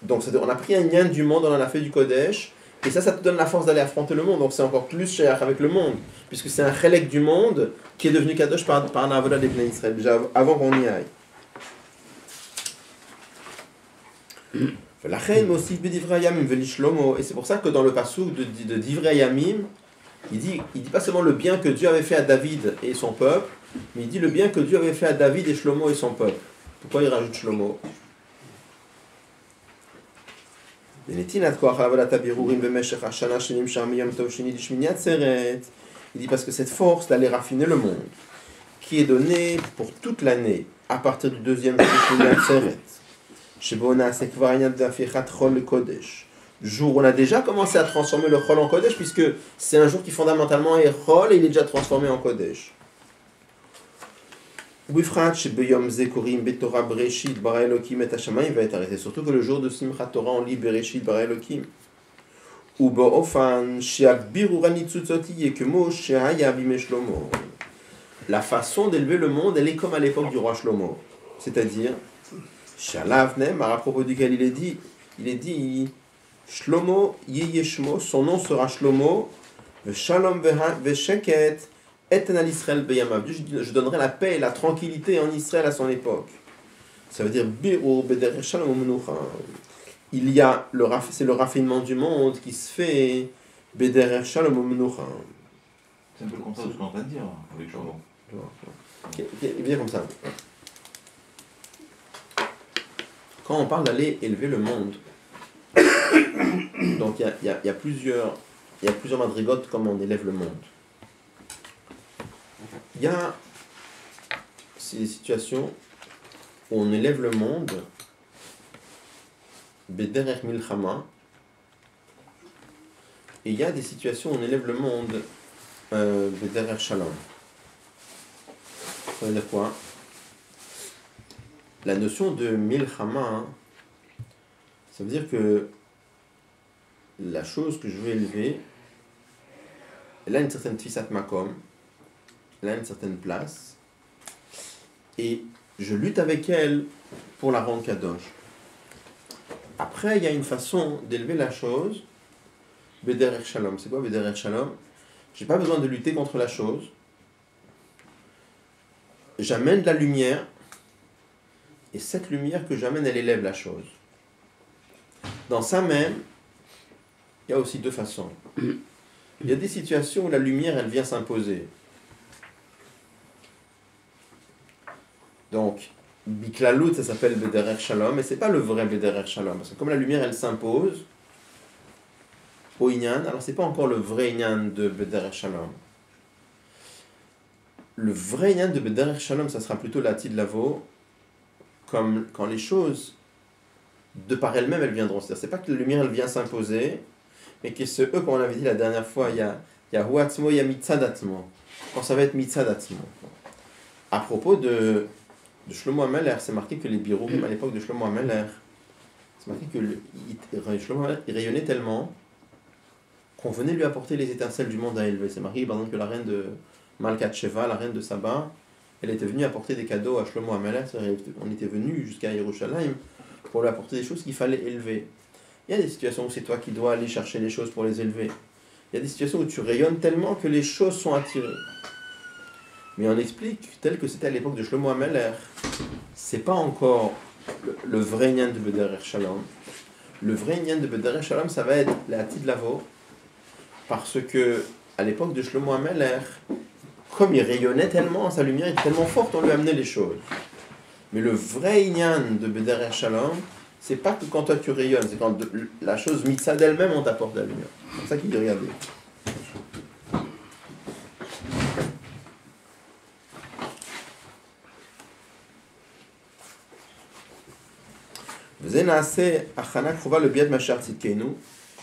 Donc c'est-à-dire on a pris un lien du monde, on en a fait du Kodesh. Et ça te donne la force d'aller affronter le monde. Donc c'est encore plus cher avec le monde. Puisque c'est un chelek du monde qui est devenu kadosh par un avoda des Bnei Israël. Déjà avant qu'on y aille. Et c'est pour ça que dans le passouk de Divrei Yamim, il dit pas seulement le bien que Dieu avait fait à David et son peuple, mais il dit le bien que Dieu avait fait à David et Shlomo et son peuple. Pourquoi il rajoute Shlomo? Il dit parce que cette force d'aller raffiner le monde, qui est donnée pour toute l'année, à partir du deuxième jour où on a déjà commencé à transformer le Chol en Kodesh, puisque c'est un jour qui fondamentalement est Chol et il est déjà transformé en Kodesh. Surtout que le jour de Simchat Torah, on lit Bereshit bara Elokim. La façon d'élever le monde, elle est comme à l'époque du roi Shlomo. C'est-à-dire, à propos duquel il est dit Shlomo Yeshmo, son nom sera Shlomo, Shalom Vesheket, Eten al Israël Beyamav. Je donnerai la paix et la tranquillité en Israël à son époque. Ça veut dire Biru Bederech Shalom Menucha. Il y a c'est le raffinement du monde qui se fait Bederech Shalom Menucha. C'est un peu le contraire de ce qu'on est en train de dire avec Shlomo. Il veut dire comme ça. Quand on parle d'aller élever le monde, donc il y a plusieurs madrigotes comme on élève le monde. Il y a des situations où on élève le monde Bederech Milchama, et il y a des situations où on élève le monde Bederech Shalom. Ça veut dire quoi? La notion de Milchama, ça veut dire que la chose que je veux élever, elle a une certaine tfisat makom, elle a une certaine place, et je lutte avec elle pour la rendre kadosh. Après, il y a une façon d'élever la chose, Bederech Shalom. C'est quoi Bederech Shalom? J'ai pas besoin de lutter contre la chose. J'amène de la lumière, et cette lumière que j'amène, elle élève la chose. Dans ça même, il y a aussi deux façons. Il y a des situations où la lumière, elle vient s'imposer. Donc, Biklalout, ça s'appelle Bederech Shalom, mais c'est pas le vrai Bederech Shalom, parce que comme la lumière, elle s'impose au Inyan, alors c'est pas encore le vrai Inyan de Bederech Shalom. Le vrai Inyan de Bederech Shalom, ça sera plutôt l'Atid Lavo, comme quand les choses, de par elles-mêmes, elles viendront. C'est-à-dire, c'est pas que la lumière, elle vient s'imposer, mais que ce comme on l'avait dit la dernière fois, il y a Huatzmo, il y a Mitzadatmo. Quand ça va être Mitzadatmo. À propos de Shlomo HaMelech, c'est marqué que les birourim à l'époque de Shlomo HaMelech, c'est marqué que Shlomo HaMelech, il rayonnait tellement qu'on venait lui apporter les étincelles du monde à élever. C'est marqué par exemple que la reine de Malkat Sheva, la reine de Saba, elle était venue apporter des cadeaux à Shlomo HaMelech. On était venu jusqu'à Yerushalayim pour lui apporter des choses qu'il fallait élever. Il y a des situations où c'est toi qui dois aller chercher les choses pour les élever. Il y a des situations où tu rayonnes tellement que les choses sont attirées. Mais on explique, tel que c'était à l'époque de Shlomo HaMelech, c'est pas encore le vrai Inyan de Bederech Shalom. Le vrai Inyan de Bederech Shalom, ça va être la Atid Lavo, parce que à l'époque de Shlomo HaMelech, comme il rayonnait tellement, sa lumière était tellement forte, on lui amenait les choses. Mais le vrai Inyan de Bederech Shalom, c'est pas que quand toi tu rayonnes, c'est quand la chose mitzad d'elle-même, on t'apporte la lumière. C'est ça qu'il dit, regardez.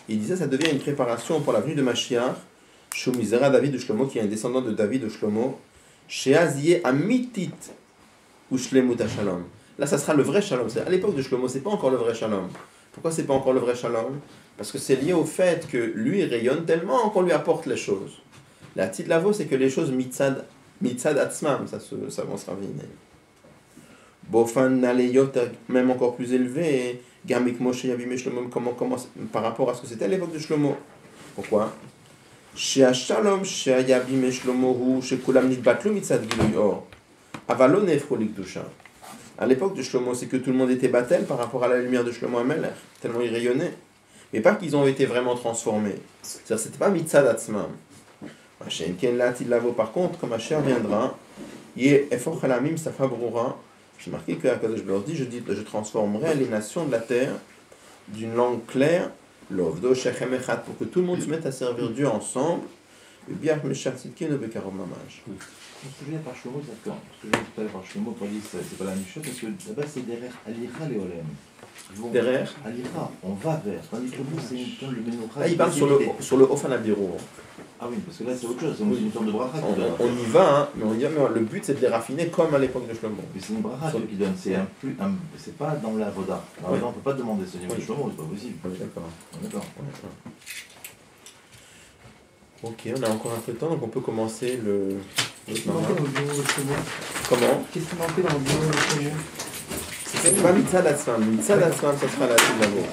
Il disait ça devient une préparation pour la venue de Mashiach, Shumizera David de Shlomo, qui est un descendant de David de Shlomo, Sheaziye Amitit ou Shlemut Shalom. Là, ça sera le vrai Shalom. À l'époque de Shlomo, c'est pas encore le vrai Shalom. Pourquoi c'est pas encore le vrai Shalom? Parce que c'est lié au fait que lui il rayonne tellement qu'on lui apporte les choses. La Atid Lavo, c'est que les choses mitzad atzmam, ça va se raviner. Bofan Naleyot, même encore plus élevé, Gamik Moshe Yavim Shlomo, comment par rapport à ce que c'était à l'époque de Shlomo. Pourquoi? Shea Shalom, Shea Yavim Shlomo, Shekulam Nitbatlu Mitzad Giluy Or, Avalo Nefro Likdusha. À l'époque de Shlomo, c'est que tout le monde était battel par rapport à la lumière de Shlomo HaMelech, tellement il rayonnait. Mais pas qu'ils ont été vraiment transformés. C'est-à-dire, c'était pas Mitzad Atzmam. Par contre, comme Asher viendra, j'ai marqué que Akadosh Baruch dit, je transformerai les nations de la terre d'une langue claire, l'ovdo shechem echad, pour que tout le monde se mette à servir Dieu ensemble. Et bien, je me cherche ne bekarom mamaj. Ce que je viens par Shlomo, c'est d'accord. Ce que je viens tout à l'heure par Shlomo, pour dire c'est pas la même chose, parce que là-bas c'est derrière Alicha les Olem. Derrière Alicha, on va vers. Tandis que nous, c'est une tombe de Ménocha. Là, il parle sur le Ofan Abiro. Ah oui, parce que là c'est autre chose, c'est une tombe de Bracha. On y va, hein, mais le but c'est de les raffiner comme à l'époque de Shlomo. Mais c'est une Bracha qui donne, c'est pas dans la Voda. Dans la Voda, on ne peut pas demander ce niveau de Shlomo, c'est pas possible. D'accord. Ok, on a encore un peu de temps, donc on peut commencer le. Qu'est-ce qui manquait dans le bureau de Shlomo? Comment? Qu'est-ce qui manquait dans le bureau de Shlomo? C'est pas Mitzad Atzmam. Mitzad Atzmam, ça sera la Atid Lavo.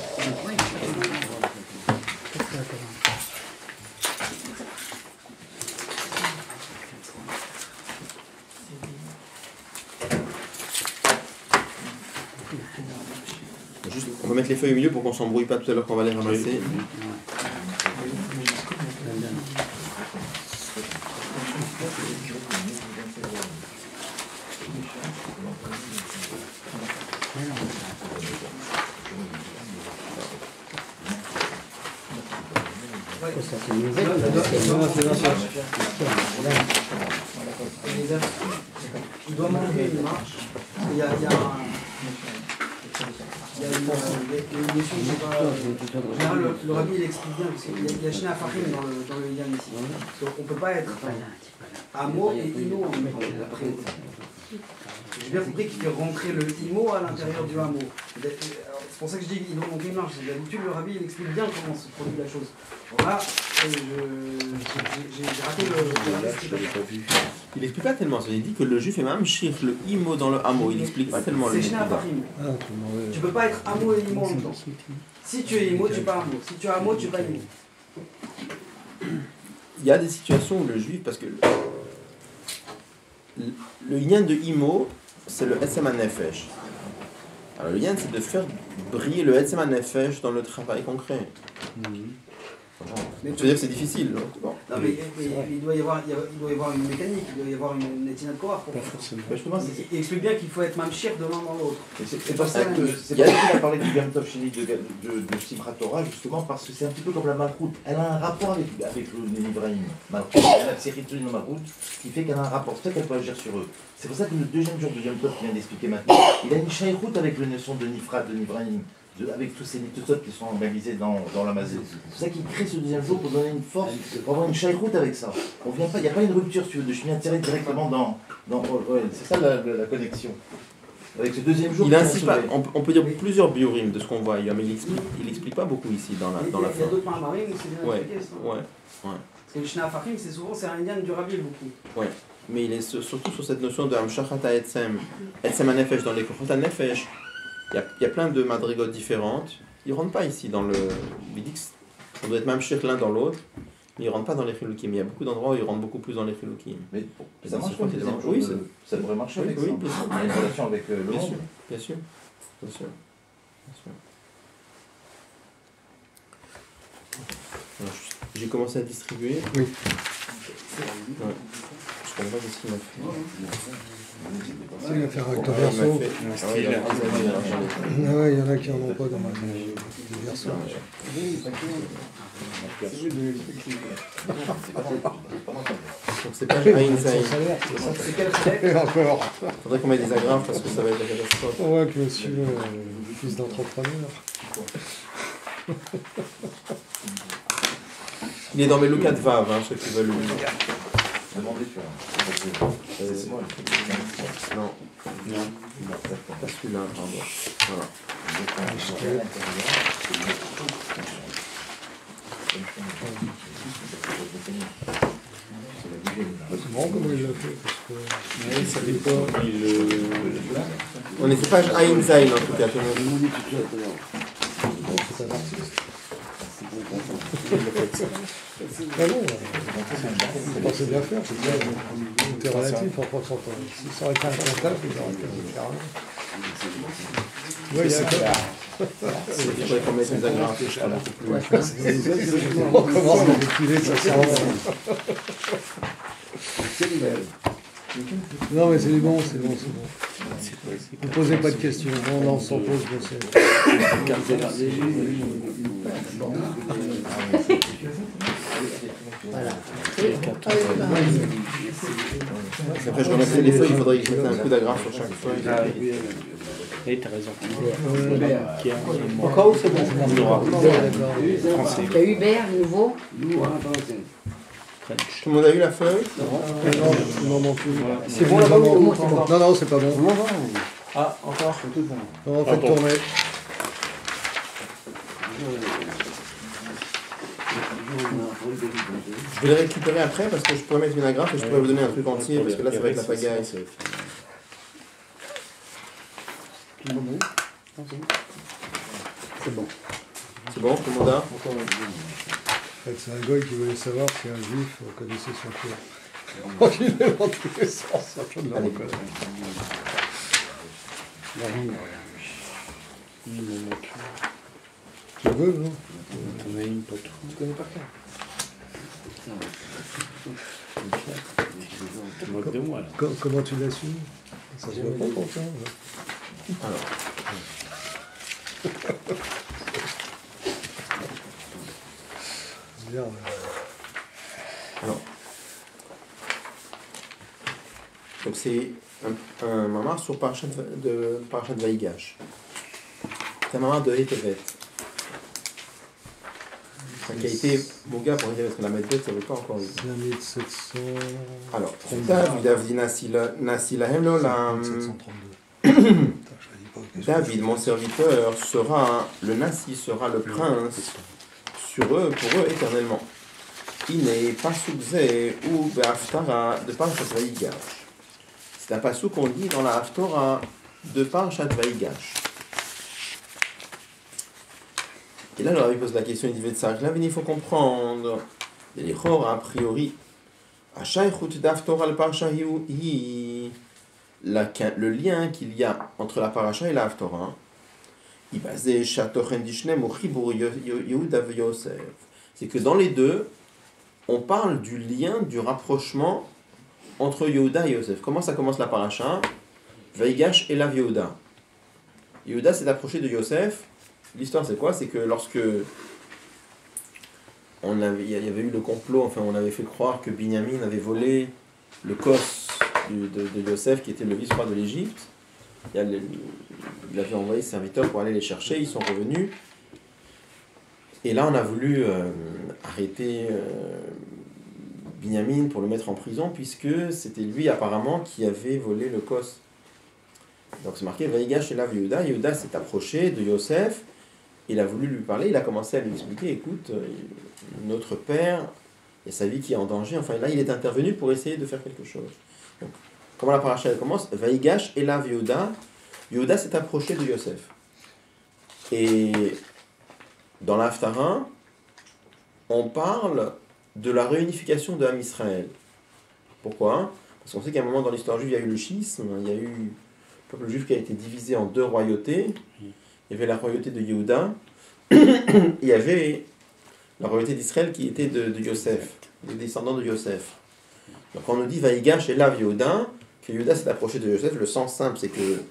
va mettre les feuilles au milieu pour qu'on s'embrouille pas tout à l'heure quand on va les ramasser. C'est une nouvelle. Il doit manquer une marche. Il y a une notion qui est pas. En général, le rabbi il explique bien, parce qu'il y a Shne Afachim dans le Yigan ici. Donc on ne peut pas être Amo et Imo en même temps. J'ai bien compris qu'il fait rentrer le Imo à l'intérieur du Amo. C'est pour ça que je dis qu'il doit manquer une marche. D'habitude, le rabbi il explique bien comment se produit la chose. Alors là, j'ai raté le. Il explique pas tellement ça. Il dit que le juif est même shir, le imo dans le hamo. Il explique pas tellement le C'est Shne Afachim. Tu peux pas être Amo et Imo en même temps. Si tu es Imo, tu n'es pas Amo. Si tu es Amo, tu n'es pas Imo. Il y a des situations où le juif, parce que le yin de imo, c'est le etzem hanefesh. Alors le yin, c'est de faire briller le etzem hanefesh dans le travail concret. Mais Je veux dire que c'est difficile. Donc, bon. non, mais il doit y avoir une mécanique, il doit y avoir une étinade courage pour faire ça. Justement, Il explique bien qu'il faut être mamshir de l'un dans l'autre. c'est pour ça que c'est pour ça qu'il a parlé du Bertov Sheni de Simchat Torah, justement, parce que c'est un petit peu comme la Malchout. Elle a un rapport avec le Nivrahim. Malchout, elle a la série de Malchout qui fait qu'elle a un rapport. C'est ça qu'elle peut agir sur eux. C'est pour ça que le deuxième jour de Yom Tov qui vient d'expliquer maintenant, il a une shaïroute avec le notion de Nifrat, de Nivrahim. Avec tous ces lithosotes qui sont organisés dans la masée. C'est pour ça qu'il crée ce deuxième jour pour donner une force, pour avoir une shaïroute avec ça. On vient pas, il n'y a pas une rupture si tu veux, de chemin attiré directement dans ouais, c'est ça la connexion. Avec ce deuxième jour. Il insiste pas, on peut dire plusieurs biorythmes de ce qu'on voit, mais il explique pas beaucoup ici dans la Il y fin. a d'autres marmarim où c'est bien Ouais, expliqué ça. ouais. Parce que le Shna Afachim, c'est souvent un indien du rabbi beaucoup. Ouais. Mais il est surtout sur cette notion de Hamshachata Etzem, Etzem HaNefesh dans les Kochot HaNefesh. Il y a plein de madrigotes différentes. Ils ne rentrent pas ici dans le. Il dit qu'on doit être même cher l'un dans l'autre, mais ils ne rentrent pas dans les Chilukim. Il y a beaucoup d'endroits où ils rentrent beaucoup plus dans les Chilukim. Mais ça marche pas, oui, ça devrait marcher avec ça. Oui, bien sûr. Il y a une relation avec le Bien monde. sûr, bien sûr. Bien sûr. Bien sûr. Alors, j'ai commencé à distribuer. Oui. Ouais. Je comprends pas ce qu'il m'a fait. Il va faire recto verso. Ah ouais, il y en a qui n'en ont pas dans le verso. Donc c'est pas Aïn Zaïn. C'est quel trait Et encore. Faudrait qu'on mette des agrafes parce que ça va être la catastrophe. On voit que monsieur, fils d'entrepreneur. Il est dans mes Lucat Vav, ceux qui veulent. Demandez sur c'est moi. Non. Pas celui-là, pardon. Voilà. C'est bon comment il l'a fait parce que... Ça dépend. On est sur page Aïn Zaïn en tout cas. C'est un artiste. Ah bon, on pensait bien faire, c'est bien. Tout est relatif en pensant pas. Si ça aurait été un comptable, il aurait pu faire rien. Oui, il y a Il faudrait qu'on mette des agrafes. on commence à défiler, ça sert à rien. Non mais c'est bon, c'est bon, c'est bon. Ne posez pas de questions, on s'en pose, monsieur. Voilà. Après je remettrai les feuilles, il faudrait que je mette un coup d'agrafe sur chaque feuille. Oui, t'as raison. Encore où c'est bon? Français. T'as Hubert, nouveau. Tout le monde a eu la feuille? Non, non plus. C'est bon là-bas ou non, non, c'est pas bon. Ah, encore. Non, faites tourner. Je vais les récupérer après parce que je pourrais mettre une agrafe et je pourrais vous donner un truc entier parce que là ça va être la pagaille. C'est bon. C'est bon, tout le monde a? En fait, c'est un goy qui voulait savoir si un juif connaissait son cœur. Donc il est dans tous les sens, ça peut de la reconnaître. Il m'en manque Tu veux, non? une. On a une, pas tout. Tu connais par cœur. Tu te moques de moi, là. Comment tu l'as su? Ça se voit pas pourtant. Alors, Bien, alors. Donc c'est un mamar sur Parashat Vaïgash. C'est un mamar de Etevet. Qui a été Moga pour dire parce que la Medbet, ça ne veut pas encore eu. 5700. Alors, David Nasilahem Lolam. 732. David, mon serviteur, sera le Nasi, sera le prince sur eux, pour eux éternellement. Iné, Pasukze ou Be'aftara de Parashat Vaïgash. C'est un pasuk qu'on dit dans la Haftorah de Parashat Vaïgash. Et là, le Rabbi pose la question, il dit là, il faut comprendre. Il y a a priori. Le lien qu'il y a entre la paracha et la Haftorah, c'est que dans les deux, on parle du lien, du rapprochement entre Yehuda et Yosef. Comment ça commence la paracha? Vaïgash et la Yehuda. Yehuda s'est approché de Yosef. L'histoire c'est quoi? C'est que lorsque il y avait eu le complot, enfin on avait fait croire que Binyamin avait volé le cos de Yosef qui était le vice-roi de l'Égypte. Il avait envoyé ses serviteurs pour aller les chercher, ils sont revenus. Et là on a voulu arrêter Binyamin pour le mettre en prison puisque c'était lui apparemment qui avait volé le cos. Donc c'est marqué Vaïgash et la Yehuda. Yehuda s'est approché de Yosef. Il a voulu lui parler, il a commencé à lui expliquer, écoute, notre père, il y a sa vie qui est en danger, enfin là il est intervenu pour essayer de faire quelque chose. Donc, comment la paracha commence? Vaïgash et la Yehuda. Yehuda s'est approché de Yosef. Et dans l'Haftarah, on parle de la réunification de Ham Israël. Pourquoi? Parce qu'on sait qu'à un moment dans l'histoire juive, il y a eu le schisme, il y a eu le peuple juif qui a été divisé en deux royautés. Il y avait la royauté de Yehuda, il y avait la royauté d'Israël qui était de Yosef, des descendants de Yosef. Donc quand on nous dit Vaïgash et la Yehuda, que Yehuda s'est approché de Yosef, le sens simple c'est que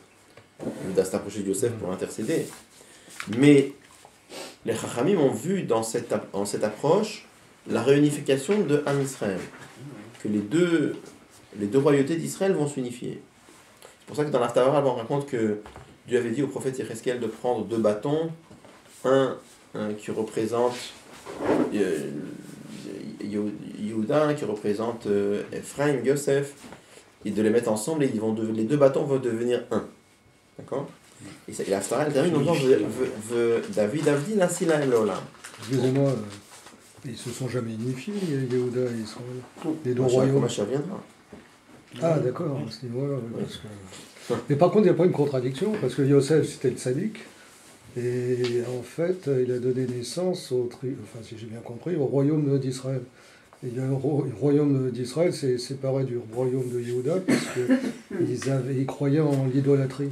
Yehuda s'est approché de Yosef pour intercéder. Mais les Chachamim ont vu dans cette approche la réunification de Ham Israël, que les deux royautés d'Israël vont s'unifier. C'est pour ça que dans l'Haftarah, on raconte que Dieu avait dit au prophète Yecheskel de prendre deux bâtons, un qui représente Yehuda, qui représente Ephraim, Yosef, et de les mettre ensemble, et les deux bâtons vont devenir un. D'accord? Et l'Haftarah, elle termine en disant David Avdi Nasila Elola. Excusez-moi, ils se sont jamais unifiés, Yehuda et Israël. Les deux royaumes. Mashiach viendra. Ah d'accord, à ce niveau-là. Oui, parce que... Mais par contre, il n'y a pas une contradiction, parce que Yosef, c'était le tzaddik, et en fait, il a donné naissance enfin, si j'ai bien compris, au royaume d'Israël. Et le royaume d'Israël s'est séparé du royaume de Yehuda, parce qu'ils croyaient en l'idolâtrie.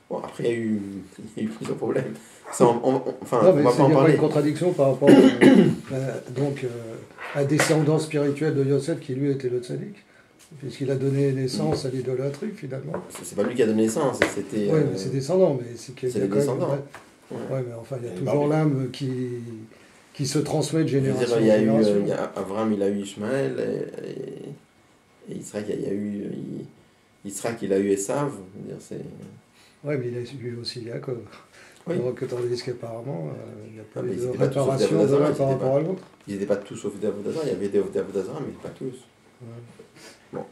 Bon, après, il y a eu plusieurs problèmes. Ça, non, mais il n'y a pas une contradiction par rapport à la descendance spirituelle de Yosef, qui lui était le tzaddik. Puisqu'il a donné naissance à l'idolâtrie, finalement. C'est pas lui qui a donné naissance, c'était... Oui, mais c'est descendant, mais c'est qu'il y a les descendants. Ouais, mais enfin, il y a toujours l'âme qui se transmet de génération en génération. génération. Abraham, il a eu Ishmaël, et Isaac, il a eu... Isaac, il a eu Esav. Oui, mais il a eu aussi Jacob. Oui. Donc, tandis qu'apparemment, il n'y a pas eu de réparation de l'un par rapport à l'autre. Ils n'étaient pas tous sauf d'Avodazara, il y avait des Avodazara, mais pas tous. Ouais. Bon.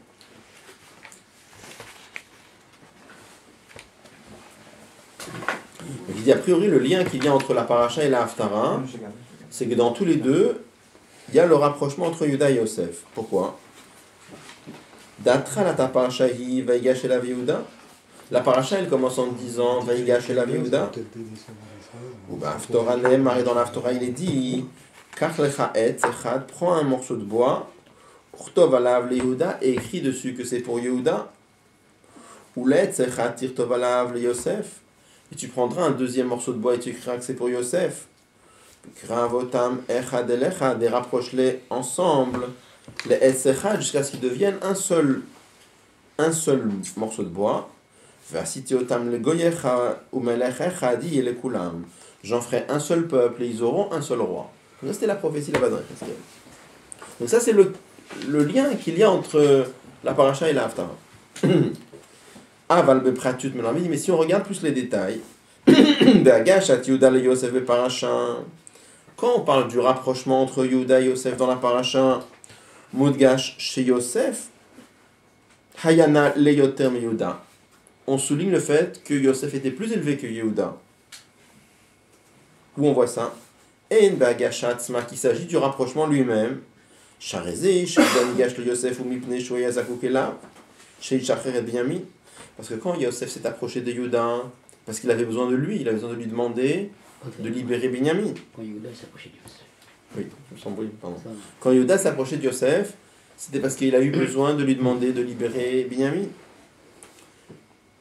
Donc, il dit a priori le lien qu'il y a entre la paracha et la Haftarah, c'est que dans tous les deux, il y a le rapprochement entre Yehuda et Yosef. Pourquoi? D'atra la paracha hi Vaïgash et la Yehuda. La paracha elle commence en disant Vaïgash et la Yehuda. Ou ben Haftorah Nehemar, et dans la Haftorah il est dit Kach lecha etz echad, prends un morceau de bois. Urtov alav le Yehuda, et écrit dessus que c'est pour Yehuda. Ou l'etz echad tirtov alav le Yosef, Et tu prendras un deuxième morceau de bois et tu écriras que c'est pour Yosef. Gravotam echad el echad, et rapproche-les ensemble, les echad, jusqu'à ce qu'ils deviennent un seul morceau de bois. Vasitiotam le goyecha ou melech echadi et le kulam. J'en ferai un seul peuple et ils auront un seul roi. Donc, c'était la prophétie là-bas de Yecheskel. Donc ça c'est le lien qu'il y a entre la paracha et la haftara. Aval bepratut melamid, mais si on regarde plus les détails, be'agashat Yehuda le Yosef beparacha. Quand on parle du rapprochement entre Yehuda et Yosef dans la paracha, Mudgash chez Yosef, Hayana le yoter me Yehuda. On souligne le fait que Yosef était plus élevé que Yehuda. Où on voit ça? Et be'agashat sma, qu'il s'agit du rapprochement lui-même. Charezé, chez Yehuda le Yosef ou mipne shoya zakukela, chez Shacher et Binyamin. Parce que quand Yosef s'est approché de Yehuda, parce qu'il avait besoin de lui, il avait besoin de lui demander de libérer Binyamin. Quand Yehuda s'approchait de Yosef. Oui, je me sens brûlé, pardon. Quand Yehuda s'approchait de Yosef, c'était parce qu'il a eu besoin de lui demander de libérer Binyamin.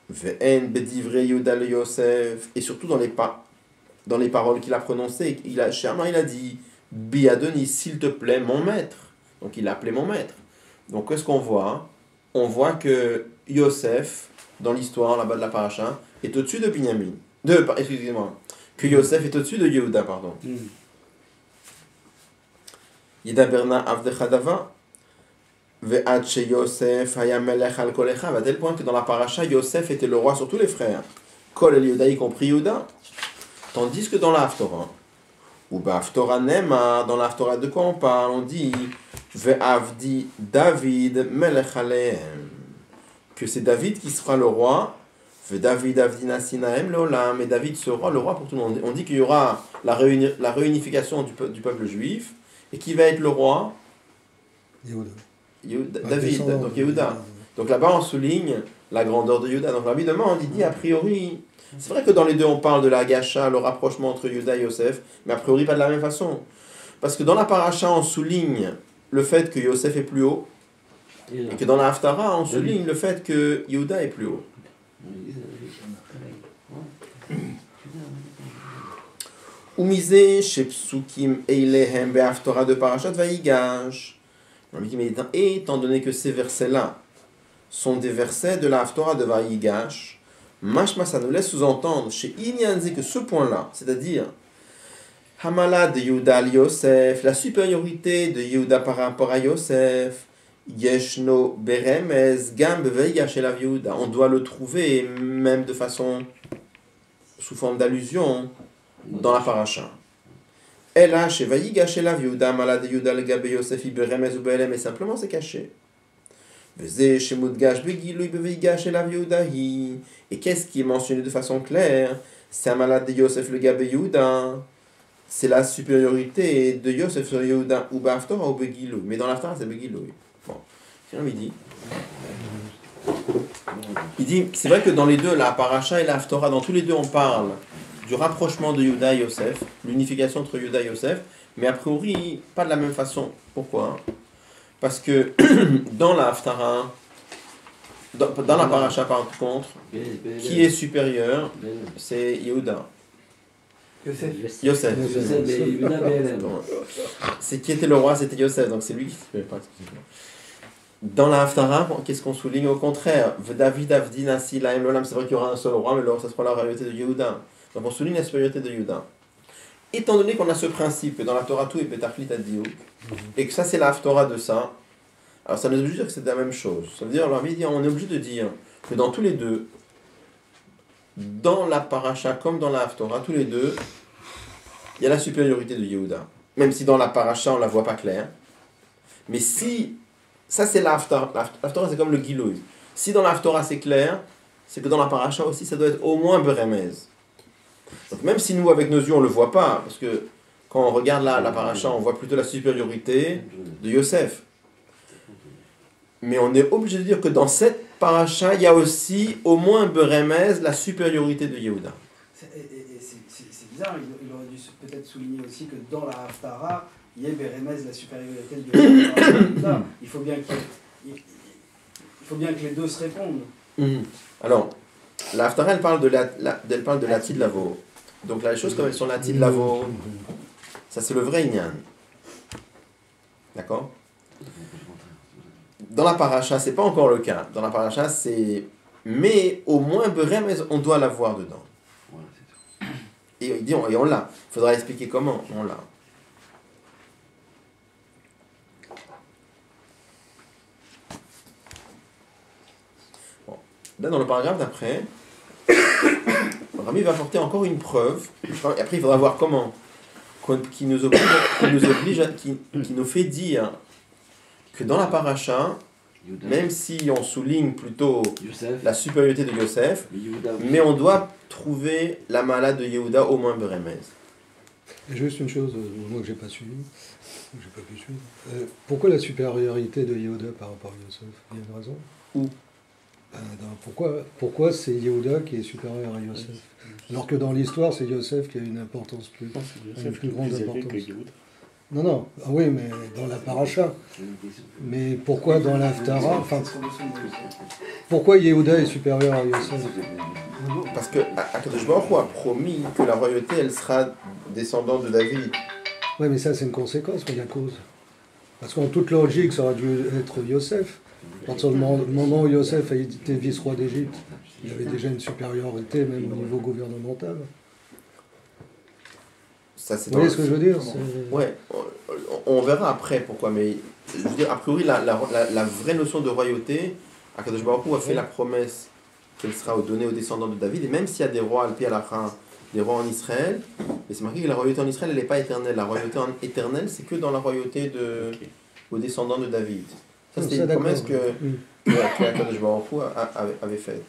Ve'en bedivre Yehuda le Yosef, et surtout dans les paroles qu'il a prononcées, il a dit Biadoni, s'il te plaît, mon maître. Donc il a appelé mon maître. Donc qu'est-ce qu'on voit? On voit que Yosef, dans l'histoire là-bas de la paracha, est au-dessus de Binyamin. Excusez-moi. Que Yosef est au-dessus de Yehuda, pardon. Yedaberna avdechadava. Ve'ad she Yosef haya melech al kol echav. À tel point que dans la paracha, Yosef était le roi sur tous les frères. Kol el Yehuda, y compris Yehuda. Tandis que dans la Haftorah, ou Haftorah Nema, dans la Haftorah de quoi on parle? On dit Ve'avdi David melech alehem. Que c'est David qui sera le roi. David avdina sinaem leolam, et David sera le roi pour tout le monde. On dit qu'il y aura la réunification du peuple juif, et qui va être le roi? David, donc Yehuda. Donc là-bas on souligne la grandeur de Yehuda. Donc là évidemment on dit a priori, c'est vrai que dans les deux on parle de la gacha, le rapprochement entre Yehuda et Yosef, mais a priori pas de la même façon. Parce que dans la paracha on souligne le fait que Yosef est plus haut, et que dans la Haftara on souligne le fait que Yehuda est plus haut. Umisé chez Psukim Eilehem Be'Haftorah de Parashat Vayigash. Mais étant donné que ces versets-là sont des versets de la Haftorah de Vayigash, Mashma, ça nous laisse sous-entendre chez Inyanzi que ce point-là, c'est-à-dire Hamala de Yehuda al Yosef, la supériorité de Yehuda par rapport à Yosef, Yeshno Beremez Gam Bevayigash el Yehuda, on doit le trouver même de façon sous forme d'allusion dans la paracha. Ela chez Vayigash el Yehuda, Hamala de Yehuda le Gabe Yosef Beremez ou Belem, et simplement c'est caché. Et qu'est-ce qui est mentionné de façon claire? C'est un malade de Yosef le Gabe Yehuda. C'est la supériorité de Yosef sur Yehuda ou Baftora ou Begilou. Mais dans l'Haftarah c'est Begilou. Bon, il dit, c'est vrai que dans les deux, la paracha et la Haftarah, dans tous les deux on parle du rapprochement de Yehuda et Yosef, l'unification entre Yehuda et Yosef, mais a priori pas de la même façon. Pourquoi? Parce que dans la Haftarah, dans la paracha par contre, qui est supérieur? C'est Yehuda. Yosef. C'est qui était le roi? C'était Yosef, donc c'est lui qui ne pas. Dans la Haftarah, qu'est-ce qu'on souligne? Au contraire, David avdina silaim lolam, c'est vrai qu'il y aura un seul roi, mais alors ça sera la réalité de Yehuda. Donc on souligne la supériorité de Yehuda. Étant donné qu'on a ce principe que dans la Torah tout est Betachlit ad-Diouk, et que ça c'est la Haftorah de ça, alors ça nous oblige de dire que c'est la même chose. Ça veut dire, on est obligé de dire que dans tous les deux, dans la paracha comme dans la Haftorah, tous les deux, il y a la supériorité de Yehuda. Même si dans la paracha on la voit pas claire. Mais si, ça c'est la Haftorah. La Haftorah c'est comme le Gilouï. Si dans la Haftorah c'est clair, c'est que dans la paracha aussi ça doit être au moins Beremez. Donc même si nous avec nos yeux on le voit pas, parce que quand on regarde la paracha on voit plutôt la supériorité de Yosef. Mais on est obligé de dire que dans cette paracha il y a aussi au moins Beremez la supériorité de Yehuda. C'est bizarre, il aurait dû peut-être souligner aussi que dans la Haftarah il y ait Beremez la supériorité de Yehuda. Il faut bien que les deux se répondent. Alors, la Haftara, elle parle de l'Atid Lavo. Donc là, les choses comme elles sont l'Atid Lavo, ça c'est le vrai Inyan. D'accord? Dans la paracha, c'est pas encore le cas. Dans la paracha, c'est... Mais au moins, Beremez, on doit l'avoir dedans. Et il dit, et on l'a. Il faudra expliquer comment on l'a. Bon. Là, dans le paragraphe d'après, Rami va apporter encore une preuve. Et après, il faudra voir comment. Qui nous fait dire que dans la paracha, même si on souligne plutôt la supériorité de Yosef, mais on doit trouver la malade de Yehuda au moins Beremez. Et juste une chose, moi que j'ai pas suivi, j'ai pas pu suivre. Pourquoi la supériorité de Yehuda par rapport à Yosef? Il y a une raison? Où? Pourquoi c'est Yehuda qui est supérieur à Yosef? Alors que dans l'histoire, c'est Yosef qui a une importance plus grande importance. Non, ah oui, mais dans la paracha. Mais pourquoi dans l'Haftara, pourquoi Yehuda est supérieur à Yosef? Parce que Akadosh Baruch Hu a promis que la royauté, elle sera descendante de David. Oui, mais ça, c'est une conséquence, pas la cause. Parce qu'en toute logique, ça aurait dû être Yosef. À partir du moment où Yosef a été vice-roi d'Égypte, il avait déjà une supériorité, même au niveau gouvernemental. Ça, c'est Vous voyez ce que je veux dire? Ouais, on verra après pourquoi, mais je veux dire, a priori, la vraie notion de royauté, Akadosh Baruch Hu a fait la promesse qu'elle sera donnée aux descendants de David, et même s'il y a des rois, al-Pi al-Acha, des rois en Israël, mais c'est marqué que la royauté en Israël, elle n'est pas éternelle. La royauté éternelle, c'est que dans la royauté aux descendants de David. Ça, c'était une promesse que Akadosh Baruch Hu avait faite.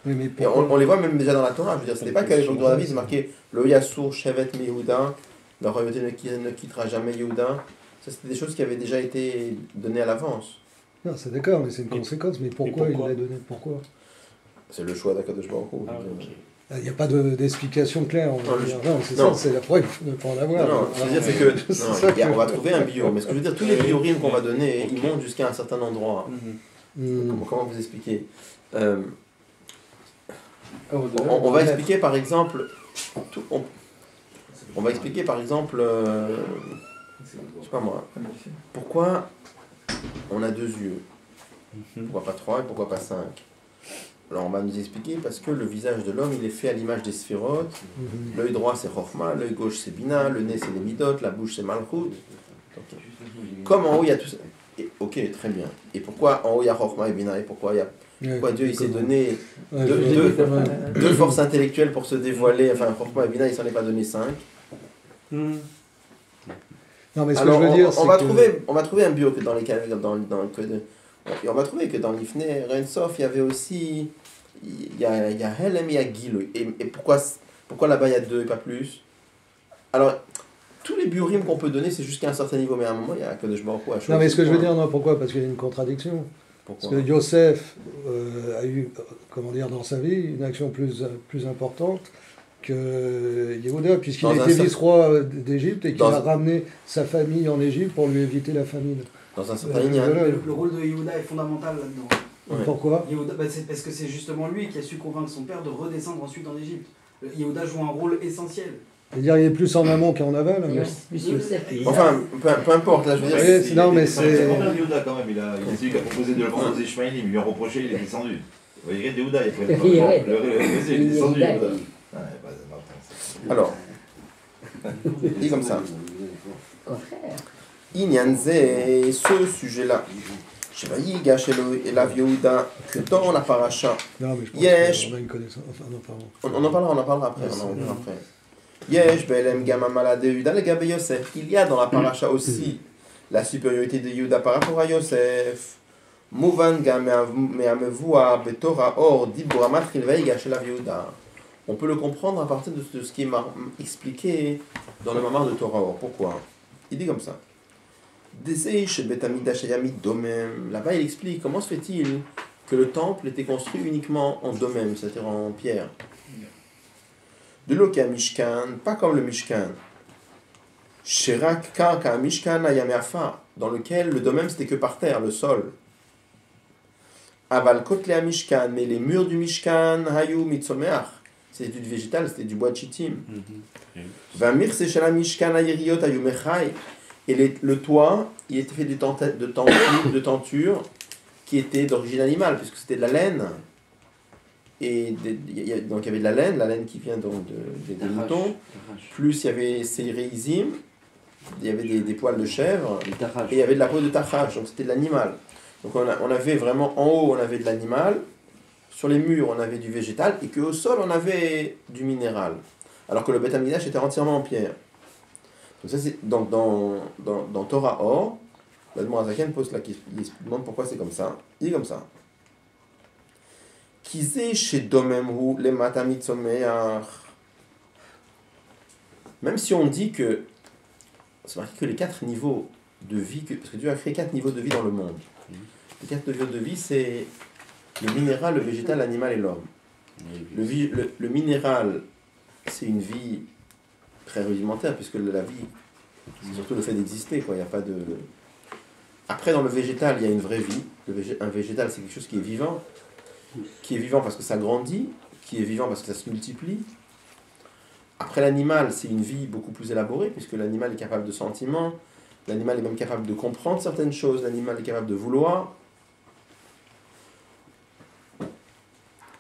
Oui, mais et on les voit même déjà dans la Torah. Je veux dire, c'était pas qu'à l'époque de David, c'est marqué Lo Yassur Shevet Yehuda, la royauté ne quittera jamais Yehuda. Ça, c'était des choses qui avaient déjà été données à l'avance. Non, c'est d'accord, mais c'est une conséquence. Mais pourquoi il l'a donné? Pourquoi? C'est le choix d'Akadosh Baruch Hu. Il n'y a pas d'explication claire. Non, c'est ça, c'est la preuve de ne pas en avoir. Non, ce que je veux dire, c'est que on va trouver un bio. Mais ce que je veux dire, tous les biorythmes qu'on va donner, ils montent jusqu'à un certain endroit. Comment vous expliquer on va expliquer par exemple, on va expliquer par exemple, je sais pas moi, pourquoi on a 2 yeux, pourquoi pas 3 et pourquoi pas 5. Alors on va nous expliquer parce que le visage de l'homme il est fait à l'image des sphérotes, l'œil droit c'est Chokhma, l'œil gauche c'est Bina, le nez c'est les Midot, la bouche c'est Malchut. Comme en haut il y a tout ça. Ok, très bien. Et pourquoi en haut il y a Chokhma et Bina et pourquoi Dieu il s'est donné deux forces intellectuelles pour se dévoiler, enfin Chokhma et Bina il s'en est pas donné 5. Non mais ce alors, que je veux dire on va trouver un bio que dans les cas et on va trouver que dans l'Ifne Rensof il y avait aussi il y a Helem et il y a Gil et pourquoi là-bas il y a 2 et pas plus. Alors tous les biorythmes qu'on peut donner c'est jusqu'à un certain niveau mais à un moment il y a que de Non mais ce que je veux dire pourquoi parce qu'il y a une contradiction. Parce que Yosef a eu, comment dire, dans sa vie, une action plus importante que Yehuda, puisqu'il était vice-roi d'Égypte et qu'il a ramené sa famille en Égypte pour lui éviter la famine. Dans un certain le rôle de Yehuda est fondamental là-dedans. Ouais. Pourquoi? Yehuda, c'est parce que c'est justement lui qui a su convaincre son père de redescendre ensuite en Égypte. Yehuda joue un rôle essentiel. C'est-à-dire il est plus en amont qu'en aval. Enfin, peu importe, là je veux dire. Non mais c'est. Yehuda quand même, il a celui qui a proposé de le vendre aux Ishmaélim, il lui a reproché, il est descendu. Vous voyez, Yehuda, il est descendu. Alors, dit comme ça. Inyanze, ce sujet-là. Shevaïga chez Elav Yehuda, que dans la paracha. Non mais je pense qu'on a une connaissance. Enfin, non, pardon. On en parlera après. Yesh Belem Gamamala de Yehuda le Gabe Yosef. Il y a dans la paracha aussi la supériorité de Yehuda par rapport à Yosef. Mouvan Gameamevua Betora Or Dibura Matril Veiga chez la Yehuda. On peut le comprendre à partir de ce qui est expliqué dans le Mamar de Torah Or. Pourquoi? Il dit comme ça. Là-bas, il explique comment se fait-il que le temple était construit uniquement en domem, c'est-à-dire en pierre. De l'Oka Mishkan, pas comme le Mishkan. Sherak Karka Mishkan Ayameafa, dans lequel le domem c'était que par terre, le sol. Aval kotle mishkan, mais les murs du Mishkan, hayu mitzomeach. C'était du végétal, c'était du bois de chittim. Vamir seshela Mishkan ayiriot hayu mechai. Et le toit, il était fait de tentures qui étaient d'origine animale, puisque c'était de la laine. Et donc il y avait de la laine qui vient donc des moutons. Plus il y avait ces réizim, il y avait des poils de chèvre. Et il y avait de la peau de tachash, donc c'était de l'animal. Donc on avait vraiment, en haut on avait de l'animal, sur les murs on avait du végétal, et qu'au sol on avait du minéral. Alors que le Beth Amikdash était entièrement en pierre. Donc, ça, donc dans Torah Or, l'Admor Azaken pose la question, il demande pourquoi c'est comme ça. Il dit comme ça. Kizé chez Domemhu le Matamitzomeach. Même si on dit que c'est marqué que les 4 niveaux de vie, parce que Dieu a créé 4 niveaux de vie dans le monde. Les 4 niveaux de vie, c'est le minéral, le végétal, l'animal et l'homme. Le minéral, c'est une vie très rudimentaire, puisque la vie, c'est surtout le fait d'exister, quoi. Il n'y a pas de... Après, dans le végétal, il y a une vraie vie. Un végétal, c'est quelque chose qui est vivant parce que ça grandit, qui est vivant parce que ça se multiplie. Après, l'animal, c'est une vie beaucoup plus élaborée, puisque l'animal est capable de sentiments, l'animal est même capable de comprendre certaines choses, l'animal est capable de vouloir.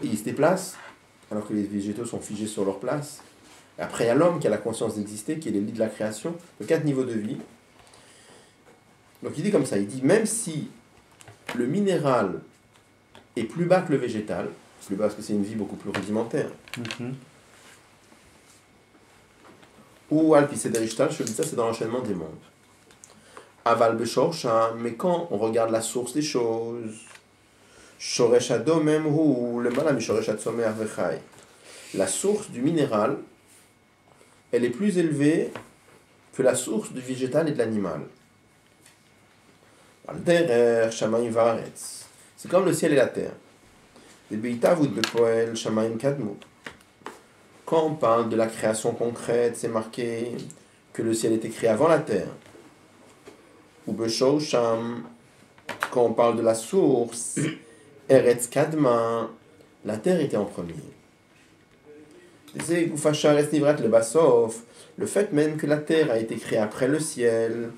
Et il se déplace, alors que les végétaux sont figés sur leur place. Et après, il y a l'homme qui a la conscience d'exister, qui est les lits de la création, les 4 niveaux de vie. Donc il dit comme ça, il dit même si le minéral est plus bas que le végétal, plus bas parce que c'est une vie beaucoup plus rudimentaire, ou Al-Pisedrishtal, je dis ça, c'est dans l'enchaînement des mondes. Aval Beshorcha, mais quand on regarde la source des choses, Shoresh Adomem Hu, le Malam Shoresh Atzomer Vechai, la source du minéral, elle est plus élevée que la source du végétal et de l'animal. Al-Derer, Shamayim Varetz. C'est comme le ciel et la terre. Quand on parle de la création concrète, c'est marqué que le ciel était créé avant la terre. Ou Beshosham, quand on parle de la source, Eretz Kadma, la terre était en premier. Le fait même que la terre a été créée après le ciel,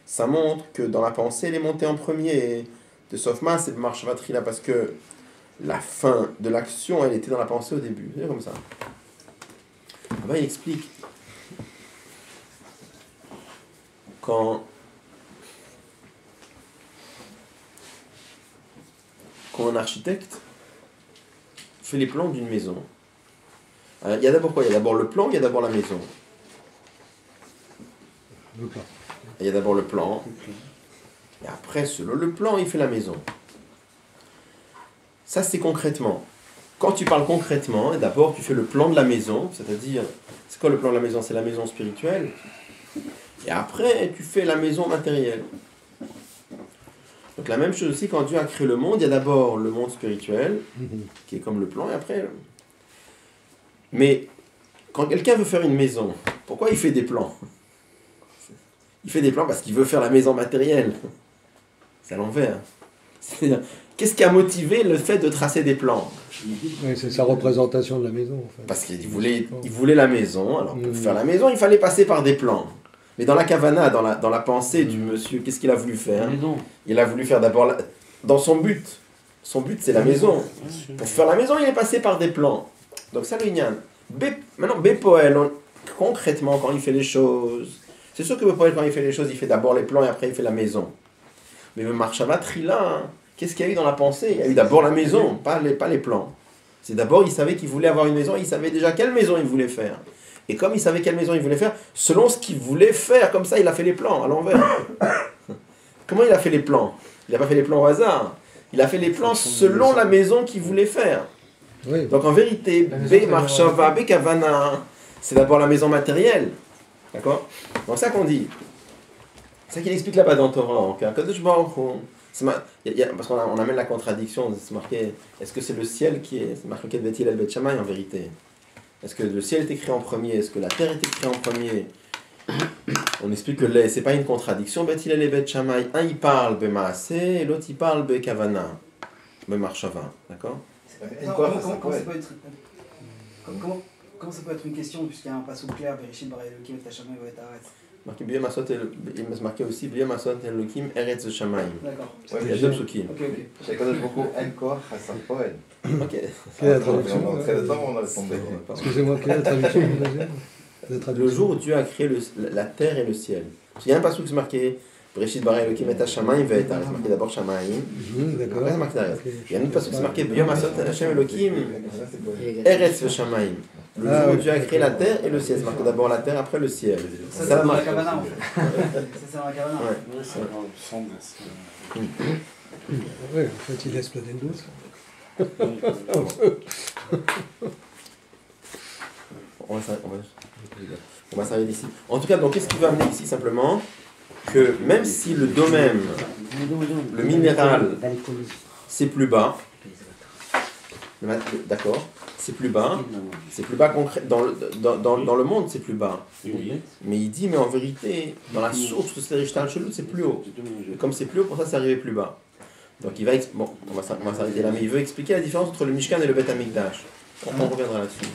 ça montre que dans la pensée, elle est montée en premier. De Sofma, c'est Marshavatri parce que la fin de l'action, elle était dans la pensée au début. C'est comme ça. Là, il explique quand un architecte fait les plans d'une maison. Alors, il y a d'abord quoi? Il y a d'abord le plan, il y a d'abord la maison. Le plan. Il y a d'abord le plan, et après, selon le plan, il fait la maison. Ça, c'est concrètement. Quand tu parles concrètement, d'abord, tu fais le plan de la maison, c'est-à-dire, c'est quoi le plan de la maison? C'est la maison spirituelle. Et après, tu fais la maison matérielle. Donc la même chose aussi, quand Dieu a créé le monde, il y a d'abord le monde spirituel, qui est comme le plan, et après... Mais quand quelqu'un veut faire une maison, pourquoi il fait des plans? Il fait des plans parce qu'il veut faire la maison matérielle. C'est à l'envers. C'est-à-dire, qu'est-ce qui a motivé le fait de tracer des plans? Oui, c'est sa représentation de la maison, en fait. Parce qu'il voulait la maison, alors pour faire la maison, il fallait passer par des plans. Mais dans la kavana, dans la pensée du monsieur, qu'est-ce qu'il a voulu faire? Il a voulu faire d'abord, dans son but. Son but, c'est la maison. Pour faire la maison, il est passé par des plans. Donc ça, le Inyan. Maintenant, Bepoel, concrètement, quand il fait les choses, c'est sûr que Bepoel, quand il fait les choses, il fait d'abord les plans et après il fait la maison. Mais le Marshavat Rila, qu'est-ce qu'il y a eu dans la pensée? Il y a eu d'abord la maison, pas les plans. C'est d'abord, il savait qu'il voulait avoir une maison, il savait déjà quelle maison il voulait faire. Et comme il savait quelle maison il voulait faire, selon ce qu'il voulait faire, comme ça, il a fait les plans à l'envers. Comment il a fait les plans? Il n'a pas fait les plans au hasard. Il a fait les plans selon la maison qu'il voulait faire. Oui. Donc en vérité, B Marshava, B Kavana, c'est d'abord la maison matérielle. D'accord? Donc ça qu'on dit. C'est ça qu'il explique là-bas dans Torah. Parce qu'on amène la contradiction, c'est marqué, est-ce que c'est le ciel qui est... C'est marqué Bet Hillel Bet Shammai en vérité. Est-ce que le ciel était créé en premier? Est-ce que la terre était créée en premier? On explique que c'est pas une contradiction. Bet Hillel et Bet Shammai, un il parle Bemaase et l'autre il parle Bekavana, Bemarshava. D'accord? Comment ça peut être une question puisqu'il y a un passage clair, Bereshit bara Elokim et Hashamayim va Eretz. Il m'a marqué aussi B'yom Asot Elokim Eretz Shamayim. D'accord. Il y a deux psukim. Ok. J'ai connu beaucoup En Koach Hassan Poel. Ok. Quelle est la traduction? Très longtemps, on a tombé. Excusez-moi, quelle est la traduction du deuxième? Le jour où Dieu a créé la terre et le ciel. Il y a un passage qui est marqué Bereshit bara Elokim et Hashamayim va Eretz. C'est marqué d'abord Shamayim. D'accord. Après c'est marqué derrière. Il y a un autre passage qui est marqué B'yom Asot Hashem Elokim Eretz Shamayim. Le jour où Dieu a créé la terre et le ciel. C'est marqué d'abord la terre, après le ciel. Ça, c'est dans la Kavana en fait. Ça, c'est dans la Kavana. Ouais. Ça va au centre de ça. Oui, en fait, il laisse planer le doute. On va s'arrêter ici. En tout cas, donc, qu'est-ce qui va amener ici simplement? Que même si le domaine, le minéral, c'est plus bas, d'accord, c'est plus bas concret, dans le monde, c'est plus bas. Mais il dit, mais en vérité, dans la source de Serishtal Shelut, c'est plus haut. Et comme c'est plus haut, pour ça, c'est arrivé plus bas. Donc il va bon, on va s'arrêter là, mais il veut expliquer la différence entre le Mishkan et le Beth Amikdash. On reviendra là-dessus.